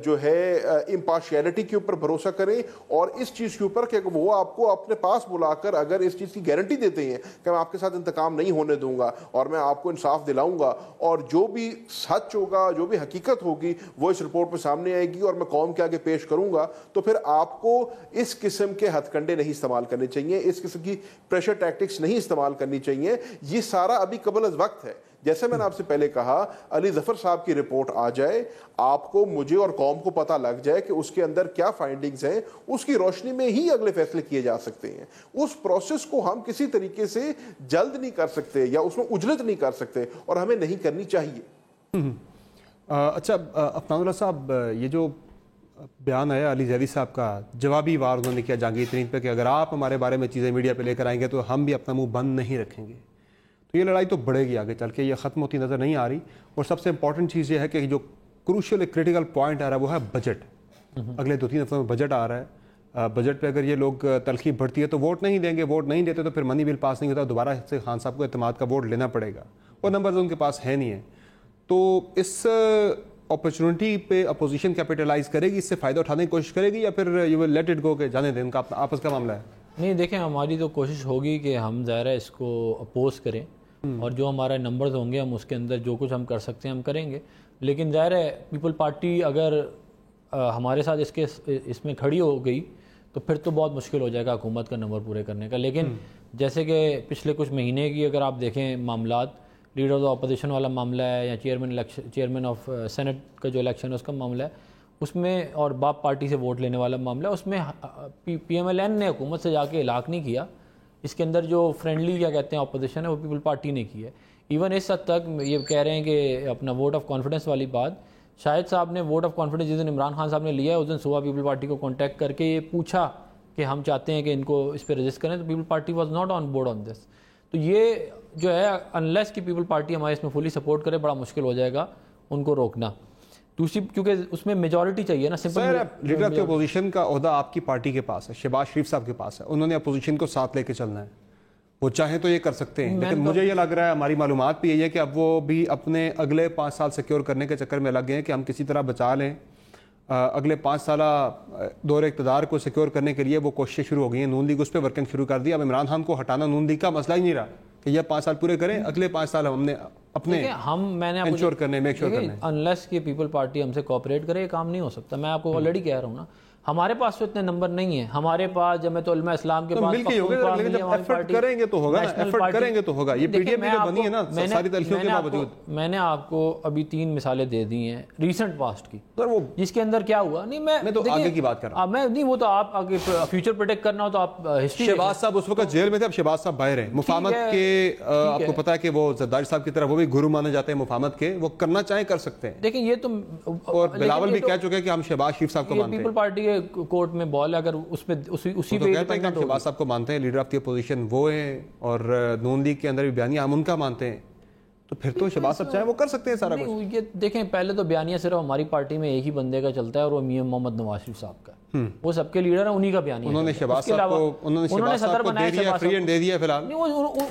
جو ہے امپارشیلٹی کے اوپر بھروسہ کریں، اور اس چیز کے اوپر کہ وہ آپ کو اپنے پاس بلا کر اگر اس چیز کی گارنٹی دیتے ہیں کہ میں آپ کے ساتھ انتقام نہیں ہونے دوں گا اور میں آپ کو انصاف دلاؤں گا، اور جو بھی سچ ہوگا، جو بھی حقیقت ہوگی وہ اس رپورٹ پہ سامنے آئے گی اور میں قوم کے آگے پیش کروں گا، تو پھر آپ کو اس قسم کے ہتھ کنڈے نہیں استعمال کرنے چاہیے، اس قسم کی پریشر ٹیکٹکس نہیں استعمال کرنی چاہیے. یہ سارا ابھی قبل از وقت ہے. جیسے میں نے آپ سے پہلے کہا، علی ظفر صاحب کی رپورٹ آ جائے، آپ کو، مجھے اور قوم کو پتہ لگ جائے کہ اس کے اندر کیا فائنڈنگز ہیں، اس کی روشنی میں ہی اگلے فیصلے کیے جا سکتے ہیں. اس پروسیس کو ہم کسی طریقے سے جلد نہیں کر سکتے یا اس میں عجلت نہیں کر سکتے، اور ہمیں نہیں کرنی چاہیے. اچھا افنان اللہ صاحب، یہ جو بیان آیا علی زیدی صاحب کا، جوابی وار انہوں نے کیا جہانگیر ترین پہ کہ اگر آپ ہمارے بارے میں چیزیں میڈیا پہ لے کر آئیں گے تو ہم بھی اپنا منہ بند نہیں رکھیں گے. تو یہ لڑائی تو بڑھے گی آگے چل کے، یہ ختم ہوتی نظر نہیں آ رہی. اور سب سے امپورٹنٹ چیز یہ ہے کہ جو کروشل کریٹیکل پوائنٹ آ رہا ہے وہ ہے بجٹ. اگلے 2-3 ہفتوں میں بجٹ آ رہا ہے. بجٹ پہ اگر یہ لوگ تلخی بڑھتی ہے تو ووٹ نہیں دیں گے، ووٹ نہیں دیتے تو پھر منی بل پاس نہیں ہوتا، دوبارہ سے خان صاحب کو اعتماد کا ووٹ لینا پڑے گا، اور نمبرز ان کے پاس ہے نہیں ہے. تو اس اپرچونٹی پہ اپوزیشن کیپٹلائز کرے گی، اس سے فائدہ اٹھانے کی کوشش کرے گی، یا پھر you will let it go کہ جانے دیں، ان کا آپس کا معاملہ ہے؟ نہیں دیکھیں، ہماری تو کوشش ہوگی کہ ہم ظاہر ہے اس کو اپوز کریں، اور جو ہمارے نمبرز ہوں گے ہم اس کے اندر جو کچھ ہم کر سکتے ہیں ہم کریں گے. لیکن ظاہر ہے پیپل پارٹی اگر ہمارے ساتھ اس میں کھڑی ہو گئی تو پھر تو بہت مشکل ہو جائے گا حکومت کا نمبر پورے کرنے کا. لیکن جیسے کہ پچھلے کچھ مہینے کی اگر آپ دیکھیں معاملات، لیڈر آف اپوزیشن والا معاملہ ہے، یا چیئرمین آف سینٹ کا جو الیکشن ہے اس کا معاملہ ہے، اس میں، اور باپ پارٹی سے ووٹ لینے والا معاملہ ہے، اس میں پی ایم ایل این نے حکومت سے جا کے ہلاک نہیں کیا. اس کے اندر جو فرینڈلی کیا کہتے ہیں اپوزیشن ہے وہ پیپل پارٹی نے کی ہے. ایون اس حد تک یہ کہہ رہے ہیں کہ اپنا ووٹ آف کانفیڈنس والی بات، شاہد صاحب نے ووٹ آف کانفیڈنس جس دن عمران خان صاحب نے لیا ہے اس دن صبح پیپل پارٹی کو کانٹیکٹ کر کے یہ پوچھا کہ ہم چاہتے ہیں کہ ان کو اس پہ رجسٹ کریں، تو People Party was not on board on this. تو یہ جو ہے انلیس کی پیپل پارٹی ہمارے اس میں فلی سپورٹ کرے بڑا مشکل ہو جائے گا ان کو روکنا. دوسری کیونکہ اس میں میجورٹی چاہیے نا. سر لیڈر آف دی اپوزیشن کا عہدہ آپ کی پارٹی کے پاس ہے، شہباز شریف صاحب کے پاس ہے، انہوں نے اپوزیشن کو ساتھ لے کے چلنا ہے، وہ چاہیں تو یہ کر سکتے ہیں. لیکن مجھے یہ لگ رہا ہے، ہماری معلومات بھی یہی ہے کہ اب وہ بھی اپنے اگلے 5 سال سیکیور کرنے کے چکر میں لگ گئے ہیں کہ ہم کسی طرح بچا لیں. اگلے 5 سالہ دور اقتدار کو سیکیور کرنے کے لیے وہ کوششیں شروع ہو گئی ہیں. نون لیگ اس پہ ورکنگ شروع کر دی. اب عمران خان کو ہٹانا نون لیگ کا مسئلہ ہی نہیں رہا کہ یہ 5 سال پورے کریں، اگلے 5 سال ہم نے اپنے انشور کرنے، میک شور کرنے. انلیس کی پیپل پارٹی ہم سے کوآپریٹ کرے یہ کام نہیں ہو سکتا. میں آپ کو آلریڈی کہہ رہا ہوں نا، ہمارے پاس تو اتنے نمبر نہیں ہیں. ہمارے پاس جمعیت علماء اسلام کے پاس لیکن جب ایفرٹ کریں گے تو ہوگا نا، ایفرٹ کریں گے تو ہوگا. یہ پی ڈی ایم بھی تو بنی ہے نا ساری تلخیوں کے باوجود. میں نے آپ کو ابھی 3 مثالیں دے دی ہیں ریسنٹ پاسٹ کی، جس کے اندر کیا ہوا. نہیں میں تو آگے کی بات کر رہا ہوں. میں نہیں، وہ تو آپ آگے فیوچر پروٹیکٹ کرنا ہو تو آپ ہسٹری. شہباز صاحب اس وقت جیل میں تھے، اب شہباز صاحب باہر ہیں. مفاہمت کے آپ کو پتا ہے کہ وہ زرداری صاحب کی طرح وہ بھی گرو مانے جاتے ہیں مفاہمت کے، وہ کرنا چاہیں کر سکتے ہیں. دیکھیں یہ تو، اور بلاول بھی کہہ چکے کہ ہم شہباز شریف صاحب کو مانتے ہیں. پیپل پارٹی کے کورٹ میں بال اگر اس پہ اسی پہ شہباز صاحب کو مانتے ہیں، لیڈر آف دی اپوزیشن وہ ہیں، اور نون لیگ کے اندر بھی بیانیہ ہم ان کا مانتے ہیں، تو پھر تو شہباز صاحب چاہیں وہ کر سکتے ہیں سارا کچھ. یہ دیکھیں پہلے تو بیانیہ صرف ہماری پارٹی میں ایک ہی بندے کا چلتا ہے اور وہ میاں محمد نواز شریف صاحب کا. وہ سب کے لیڈر ہیں، انہی کا بیانیہ. انہوں نے شہباز صاحب کو دے دیا، فری اینڈ دے دیا، فی الحال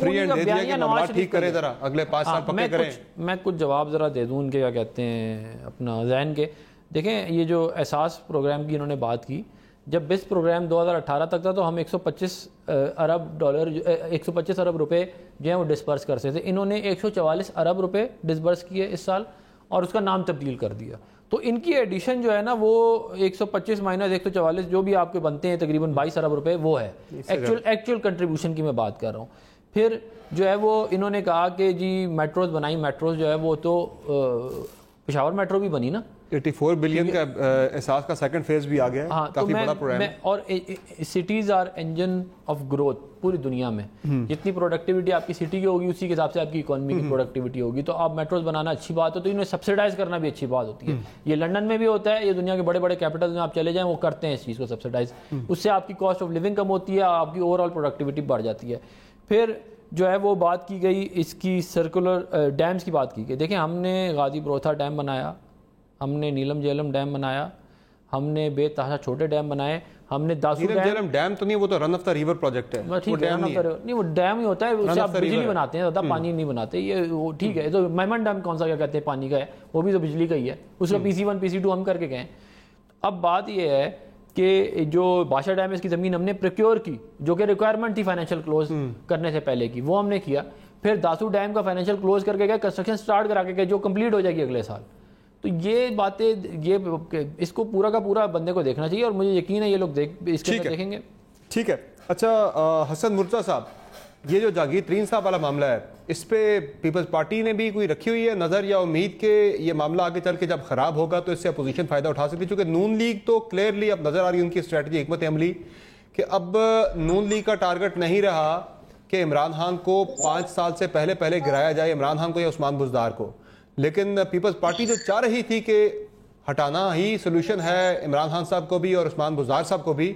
فری اینڈ دے دیا کہ معاملات ٹھیک کرے، ذرا اگلے 5 سال پکے کریں. میں کچھ جواب ذرا دے دوں ان کے، کیا کہتے ہیں، اپنا ذہن کے. دیکھیں یہ جو احساس پروگرام کی انہوں نے بات کی، جب بیس پروگرام 2018 تک تھا تو ہم 125 ارب روپے جو ہیں وہ ڈسبرس کر سکتے تھے. انہوں نے 144 ارب روپے ڈسبرس کیے اس سال اور اس کا نام تبدیل کر دیا. تو ان کی ایڈیشن جو ہے نا وہ 125 مائنس 144 جو بھی آپ کے بنتے ہیں تقریباً 22 ارب روپے وہ ہے ایکچوئل کنٹریبیوشن کی میں بات کر رہا ہوں. پھر جو ہے وہ انہوں نے کہا کہ جی میٹروز بنائی، میٹروز جو ہے وہ تو پشاور میٹرو بھی بنی نا، 84 بلین کا احساس کا سیکنڈ فیز بھی آ گیا ہے. ہاں کافی بڑا پروگرام ہے. اور cities are engine of growth پوری دنیا میں. جتنی پروڈکٹیوٹی آپ کی سٹی کی ہوگی اسی کے حساب سے آپ کی اکانومی کی پروڈکٹیوٹی ہوگی. تو آپ میٹروز بنانا اچھی بات ہے, تو انہیں سبسیڈائز کرنا بھی اچھی بات ہوتی ہے. یہ لنڈن میں بھی ہوتا ہے, یہ دنیا کے بڑے بڑے کیپٹلز میں آپ چلے جائیں وہ کرتے ہیں اس چیز کو سبسیڈائز. اس سے آپ کی کاسٹ آف لیونگ کم ہوتی ہے, آپ کی اوور آل پروڈکٹیوٹی بڑھ جاتی ہے. پھر جو ہے وہ بات کی گئی اس کی سرکولر ڈیمز کی بات کی گئی. دیکھیں ہم نے غازی بروتھا ڈیم بنایا, ہم نے نیلم جیلم ڈیم بنایا, ہم نے بے تحاشا چھوٹے ڈیم بنائے, ہم نے داسو ڈیم تو نہیں, وہ تو رن آف دا ریور پروجیکٹ ہے. نہیں وہ ڈیم ہی ہوتا ہے, اس سے آپ بجلی بناتے ہیں, زیادہ پانی نہیں بناتے. یہ وہ ٹھیک ہے. تو میمن ڈیم کون سا کیا کہتے ہیں پانی کا ہے, وہ بھی تو بجلی کا ہی ہے. اس کا PC1 PC2 ہم کر کے گئے. اب بات یہ ہے کہ جو بادشاہ ڈیم ہے اس کی زمین ہم نے پروکیور کی, جو کہ ریکوائرمنٹ تھی فائنینشیل کلوز کرنے سے پہلے کی, وہ ہم نے کیا. پھر داسو ڈیم کا فائنینشیل کلوز کر کے گئے, کنسٹرکشن سٹارٹ کرا کے گئے, جو کمپلیٹ ہو جائے گی اگلے سال. تو یہ باتیں, یہ اس کو پورا کا پورا بندے کو دیکھنا چاہیے, اور مجھے یقین ہے یہ لوگ اس کے دیکھیں گے. ٹھیک ہے. اچھا حسن مرتضیٰ صاحب, یہ جو جاگیر ترین صاحب والا معاملہ ہے, اس پہ پیپلز پارٹی نے بھی کوئی رکھی ہوئی ہے نظر یا امید کہ یہ معاملہ آگے چل کے جب خراب ہوگا تو اس سے اپوزیشن فائدہ اٹھا سکتی؟ چونکہ نون لیگ تو کلیئرلی اب نظر آ رہی ہے ان کی اسٹریٹجی, حکمت عملی, کہ اب نون لیگ کا ٹارگٹ نہیں رہا کہ عمران خان کو 5 سال سے پہلے گرایا جائے, عمران خان کو یا عثمان بزدار کو. لیکن پیپلز پارٹی جو چاہ رہی تھی کہ ہٹانا ہی سولوشن ہے عمران خان صاحب کو بھی اور عثمان بزدار صاحب کو بھی,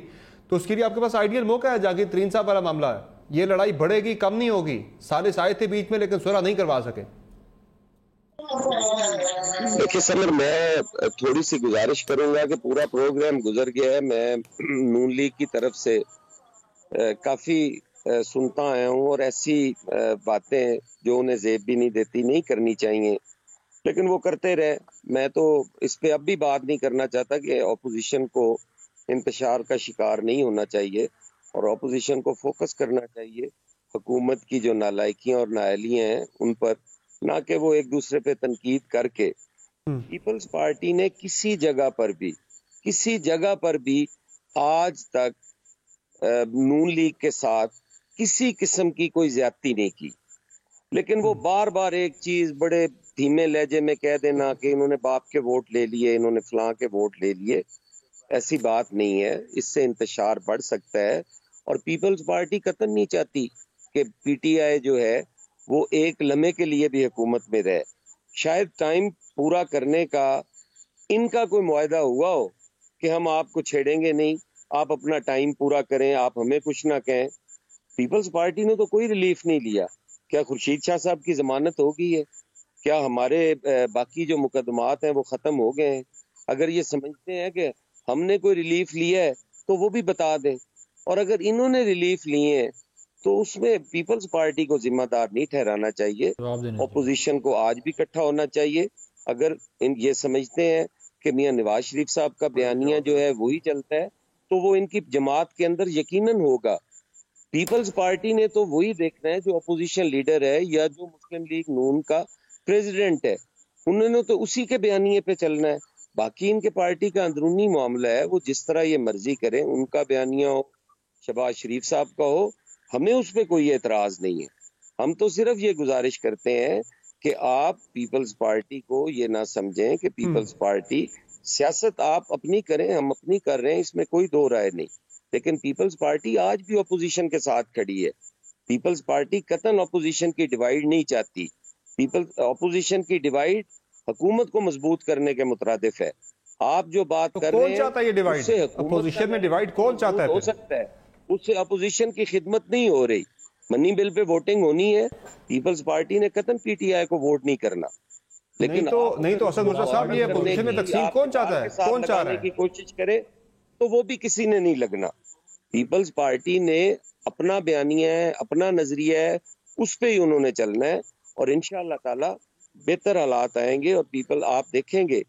تو اس کے لیے آپ کے پاس آئیڈیل موقع ہے. جاگیر ترین صاحب والا معاملہ ہے, یہ لڑائی بڑھے گی, کم نہیں ہوگی. سالس آئے تھے بیچ میں لیکن صلح نہیں کروا سکے. دیکھیے سمر, میں تھوڑی سی گزارش کروں گا کہ پورا پروگرام گزر گیا ہے. میں نون لیگ کی طرف سے کافی سنتا آیا ہوں, اور ایسی باتیں جو انہیں زیب بھی نہیں دیتی نہیں کرنی چاہیے, لیکن وہ کرتے رہے. میں تو اس پہ اب بھی بات نہیں کرنا چاہتا کہ اپوزیشن کو انتشار کا شکار نہیں ہونا چاہیے, اور اپوزیشن کو فوکس کرنا چاہیے حکومت کی جو نالائکیاں اور نااہلیاں ہیں ان پر, نہ کہ وہ ایک دوسرے پہ تنقید کر کے. پیپلز پارٹی نے کسی جگہ پر بھی آج تک نون لیگ کے ساتھ کسی قسم کی کوئی زیادتی نہیں کی, لیکن وہ بار بار ایک چیز بڑے دھیمے لہجے میں کہہ دینا کہ انہوں نے باپ کے ووٹ لے لیے, انہوں نے فلاں کے ووٹ لے لیے. ایسی بات نہیں ہے, اس سے انتشار بڑھ سکتا ہے. اور پیپلز پارٹی قطعاً نہیں چاہتی کہ PTI جو ہے وہ ایک لمحے کے لیے بھی حکومت میں رہے. شاید ٹائم پورا کرنے کا ان کا کوئی معاہدہ ہوا ہو کہ ہم آپ کو چھیڑیں گے نہیں, آپ اپنا ٹائم پورا کریں, آپ ہمیں کچھ نہ کہیں. پیپلز پارٹی نے تو کوئی ریلیف نہیں لیا. کیا خورشید شاہ صاحب کی ضمانت ہو گئی ہے؟ کیا ہمارے باقی جو مقدمات ہیں وہ ختم ہو گئے ہیں؟ اگر یہ سمجھتے ہیں کہ ہم نے کوئی ریلیف لیا ہے تو وہ بھی بتا دیں, اور اگر انہوں نے ریلیف لیے ہیں تو اس میں پیپلز پارٹی کو ذمہ دار نہیں ٹھہرانا چاہیے. اپوزیشن کو آج بھی اکٹھا ہونا چاہیے. اگر یہ سمجھتے ہیں کہ میاں نواز شریف صاحب کا بیانیہ جو ہے وہی چلتا ہے تو وہ ان کی جماعت کے اندر یقیناً ہوگا. پیپلز پارٹی نے تو وہی دیکھنا ہے جو اپوزیشن لیڈر ہے یا جو مسلم لیگ نون کا پریزیڈنٹ ہے, انہوں نے تو اسی کے بیانیے پہ چلنا ہے. باقی ان کے پارٹی کا اندرونی معاملہ ہے, وہ جس طرح یہ مرضی کریں, ان کا بیانیہ ہو, شہباز شریف صاحب کا ہو, ہمیں اس پہ کوئی اعتراض نہیں ہے. ہم تو صرف یہ گزارش کرتے ہیں کہ آپ پیپلز پارٹی کو یہ نہ سمجھیں کہ پیپلز پارٹی سیاست آپ اپنی کریں, ہم اپنی کر رہے ہیں, اس میں کوئی دو رائے نہیں. لیکن پیپلز پارٹی آج بھی اپوزیشن کے ساتھ کھڑی ہے. پیپلز پارٹی قطعاً اپوزیشن کی ڈیوائیڈ نہیں چاہتی. اپوزیشن کی ڈیوائیڈ حکومت کو مضبوط کرنے کے مترادف ہے. آپ جو بات کر رہے ہیں اس سے اپوزیشن میں ڈیوائیڈ کون چاہتا ہے؟ ہو سکتا ہے اس سے اپوزیشن کی خدمت نہیں ہو رہی. منی بل پہ ووٹنگ ہونی ہے, پیپلز پارٹی نے قطعاً PTI کو ووٹ نہیں کرنا. لیکن نہیں تو اسد مرزا صاحب, یہ اپوزیشن میں تقسیم کون چاہتا ہے, کون چاہ رہا ہے کی کوشش کرے تو وہ بھی کسی نے نہیں لگنا. پیپلز پارٹی نے اپنا بیانیہ ہے, اپنا نظریہ ہے, اس پہ ہی انہوں نے چلنا ہے, اور انشاءاللہ تعالی بہتر حالات آئیں گے. اور پیپل آپ دیکھیں گے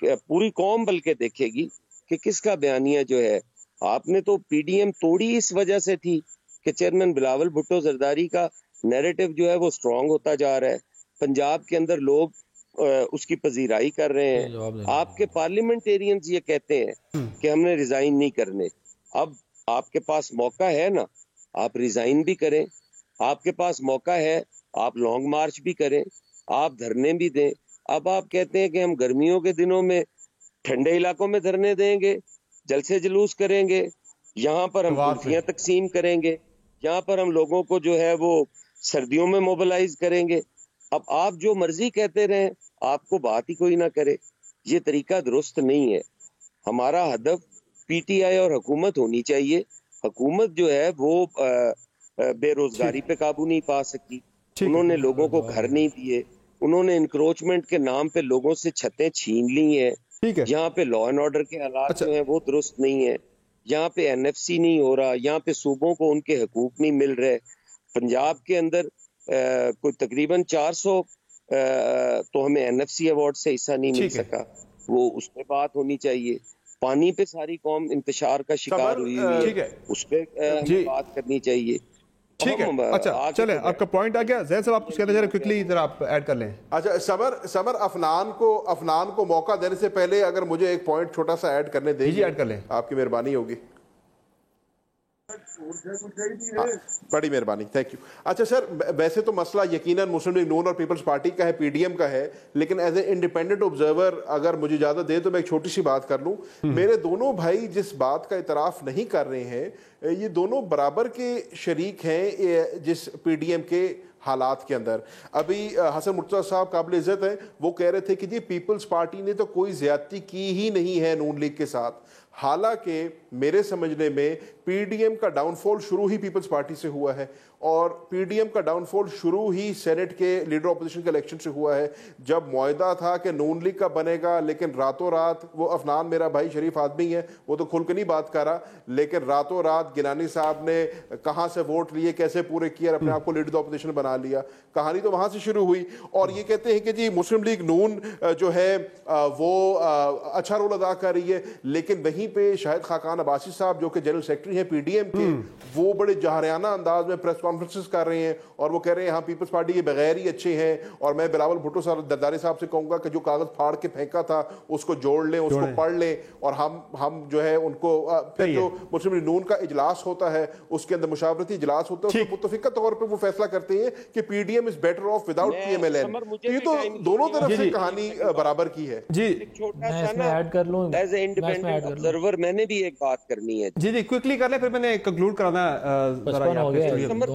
کہ پوری قوم بلکہ دیکھے گی کہ کس کا بیانیہ جو ہے. آپ نے تو PDM توڑی اس وجہ سے تھی کہ چیئرمین بلاول بھٹو زرداری کا نیریٹو جو ہے وہ سٹرونگ ہوتا جا رہا ہے. پنجاب کے اندر لوگ اس کی پذیرائی کر رہے ہیں. آپ کے پارلیمنٹیرینز یہ کہتے ہیں کہ ہم نے ریزائن نہیں کرنے. اب آپ کے پاس موقع ہے نا, آپ ریزائن بھی کریں. آپ کے پاس موقع ہے, آپ لانگ مارچ بھی کریں, آپ دھرنے بھی دیں. اب آپ کہتے ہیں کہ ہم گرمیوں کے دنوں میں ٹھنڈے علاقوں میں دھرنے دیں گے, جلسے جلوس کریں گے, یہاں پر ہم کلفیاں تقسیم کریں گے, یہاں پر ہم لوگوں کو جو ہے وہ سردیوں میں موبلائز کریں گے. اب آپ جو مرضی کہتے رہیں, آپ کو بات ہی کوئی نہ کرے, یہ طریقہ درست نہیں ہے. ہمارا ہدف پی ٹی آئی اور حکومت ہونی چاہیے. حکومت جو ہے وہ بے روزگاری پہ قابو نہیں پا سکی, انہوں نے لوگوں کو گھر نہیں دیے, انہوں نے انکروچمنٹ کے نام پہ لوگوں سے چھتیں چھین لی ہیں. یہاں پہ لا اینڈ آرڈر کے حالات جو ہیں وہ درست نہیں ہے, یہاں پہ این ایف سی نہیں ہو رہا, یہاں پہ صوبوں کو ان کے حقوق نہیں مل رہے. پنجاب کے اندر کوئی تقریباً 400 تو ہمیں این ایف سی ایوارڈ سے حصہ نہیں مل سکا, وہ اس پہ بات ہونی چاہیے. پانی پہ ساری قوم انتشار کا شکار ہوئی ہے, اس پہ ہمیں بات کرنی چاہیے. ٹھیک ہے, اچھا چلیں, آپ کا پوائنٹ آ گیا. زین صاحب آپ کچھ کہتے ہیں, کوئکلی ذرا آپ ایڈ کر لیں. اچھا سمر, افنان کو موقع دینے سے پہلے اگر مجھے ایک پوائنٹ چھوٹا سا ایڈ کرنے دیں جی ایڈ کر لیں, آپ کی مہربانی ہوگی. بڑی مہربانی, تھینک یو. اچھا سر, ویسے تو مسئلہ یقیناً مسلم لیگ نون اور پیپلز پارٹی کا ہے, پی ڈی ایم کا ہے, لیکن ایز اے انڈیپینڈنٹ آبزرور اگر مجھے اجازت دے تو میں ایک چھوٹی سی بات کر لوں. میرے دونوں بھائی جس بات کا اعتراف نہیں کر رہے ہیں, یہ دونوں برابر کے شریک ہیں جس پی ڈی ایم کے حالات کے اندر. ابھی حسن مرتضیٰ صاحب قابل عزت ہیں, وہ کہہ رہے تھے کہ جی پیپلز پارٹی نے تو کوئی زیادتی کی ہی نہیں ہے نون لیگ کے ساتھ. حالانکہ میرے سمجھنے میں پی ڈی ایم کا ڈاؤن فال شروع ہی پیپلز پارٹی سے ہوا ہے, اور پی ڈی ایم کا ڈاؤن فال شروع ہی سینٹ کے لیڈر اپوزیشن کے الیکشن سے ہوا ہے, جب معاہدہ تھا کہ نون لیگ کا بنے گا, لیکن راتوں رات, وہ افنان میرا بھائی شریف آدمی ہے, وہ تو کھل کے نہیں بات کر رہا, لیکن راتوں رات گیلانی صاحب نے کہاں سے ووٹ لیے, کیسے پورے کیے, اپنے آپ کو لیڈر اپوزیشن بنا لیا. کہانی تو وہاں سے شروع ہوئی. اور یہ کہتے ہیں کہ جی مسلم لیگ نون جو ہے وہ اچھا رول ادا کر رہی ہے, لیکن وہیں پہ شاہد خاقان عباسی صاحب جو کہ جنرل سیکرٹری ہیں پی ڈی ایم کے, وہ بڑے جاہریانہ انداز میں پریس کانفرنسز کر رہے ہیں, اور وہ کہہ رہے ہیں ہاں پیپلز پارٹی کے بغیر ہی اچھے ہیں. اور میں بلاول بھٹو صاحب درداری صاحب سے کہوں گا کہ جو کاغذ پھاڑ کے پھینکا تھا اس کو جوڑ لیں, اس کو پڑھ لیں, اور ہم جو ہے ان کو پھر جو مسلم لیگ نون کا اجلاس ہوتا ہے, اس کے اندر مشاورتی اجلاس ہوتا ہے, اس میں متفقہ طور پہ وہ فیصلہ کرتے ہیں کہ P D M is better off without P M L N. یہ تو دونوں طرف سے کہانی برابر کی ہے. جی چھوٹا سا نا ایڈ کر لوں, ایز اے انڈیپینڈنٹ آبزرور میں نے بھی ایک بات کرنی ہے. جی کوئکلی کر لیں, پھر میں نے کنکلوڈ کرانا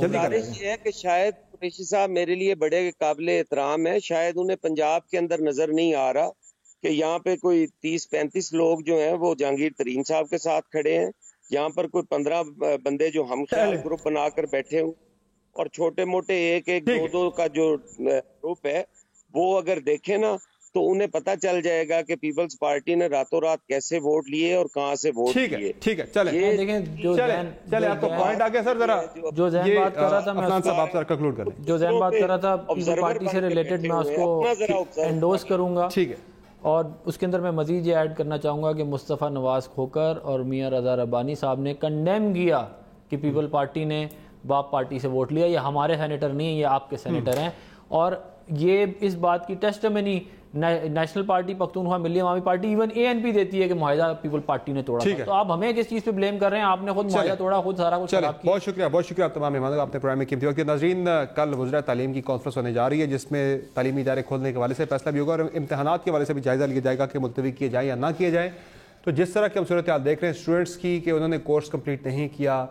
جلدی ہے کہ شاید قریشی صاحب میرے لیے بڑے قابل احترام ہے, شاید انہیں پنجاب کے اندر نظر نہیں آ رہا کہ یہاں پہ کوئی 30-35 لوگ جو ہیں وہ جہانگیر ترین صاحب کے ساتھ کھڑے ہیں, یہاں پر کوئی 15 بندے جو ہم خیال گروپ بنا کر بیٹھے ہوں, اور چھوٹے موٹے ایک دو کا جو گروپ ہے وہ اگر دیکھیں نا تو انہیں پتا چل جائے گا کہ پیپلز پارٹی نے راتوں رات کیسے ووٹ لیے اور کہاں سے ووٹ لیے. ٹھیک ہے, چلیں چلیں, آپ کو پوائنٹ آ گیا سر. ذرا جو ذہن بات کر رہا تھا, میں کنکلوڈ کر لیں. جو ذہن بات کر رہا تھا پیپلز پارٹی سے ریلیٹڈ, میں اس کو انڈورس کروں گا. ٹھیک ہے, اور اس کے اندر میں مزید یہ ایڈ کرنا چاہوں گا کہ مصطفیٰ نواز کھوکر اور میاں رضا ربانی صاحب نے کنڈیم کیا کہ پیپل پارٹی نے باپ پارٹی سے ووٹ لیا. یہ ہمارے سینیٹر نہیں ہیں, یہ آپ کے سینیٹر ہیں, اور یہ اس بات کی testimony national party, Pakhtunkhwa Milli Awami party, even A N P دیتی ہے کہ معاہدہ پیپل پارٹی نے توڑا. تو آپ ہمیں کس چیز پہ بلیم کر رہے ہیں؟ آپ نے خود معاہدہ توڑا, خود سارا کچھ خراب کیا. بہت شکریہ آپ تمام مہمانوں کا, آپ نے پروگرام میں قیمتی وقت. ناظرین, کل وزراء تعلیم کی کانفرنس ہونے جا رہی ہے, جس میں تعلیمی ادارے کھولنے کے حوالے سے فیصلہ بھی ہوگا, اور امتحانات کے حوالے سے بھی جائزہ لیا جائے گا کہ ملتوی کیے جائیں یا نہ کیے جائیں. تو جس طرح کی ہم صورتحال دیکھ رہے ہیں اسٹوڈنٹس کی, کہ انہوں نے کورس کمپلیٹ نہیں کیا,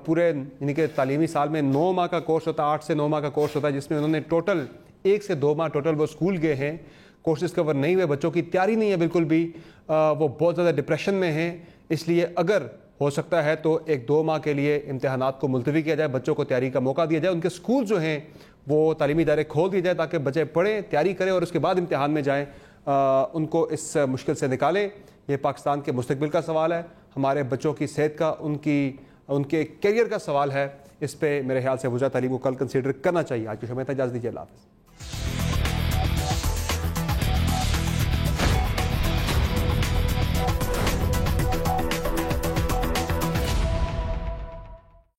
پورے یعنی کہ تعلیمی سال میں 9 ماہ کا کورس ہوتا ہے, 8 سے 9 ماہ کا کورس ہوتا ہے, جس میں انہوں نے ٹوٹل 1 سے 2 ماہ ٹوٹل وہ اسکول گئے ہیں, کورسز کور نہیں ہوئے, بچوں کی تیاری نہیں ہے بالکل بھی, وہ بہت زیادہ ڈپریشن میں ہیں. اس لیے اگر ہو سکتا ہے تو 1-2 ماہ کے لیے امتحانات کو ملتوی کیا جائے, بچوں کو تیاری کا موقع دیا جائے, ان کے اسکول جو ہیں وہ تعلیمی ادارے کھول دیے جائے تاکہ بچے پڑھیں, تیاری کریں, اور اس کے بعد امتحان میں جائیں, ان کو اس مشکل سے نکالیں. یہ پاکستان کے مستقبل کا سوال ہے, ہمارے بچوں کی صحت کا, ان کے کیریئر کا سوال ہے. اس پہ میرے خیال سے وزارت تعلیم کو کل کنسیڈر کرنا چاہیے. آج کی شو میں اجازت دیجیے, اللہ حافظ.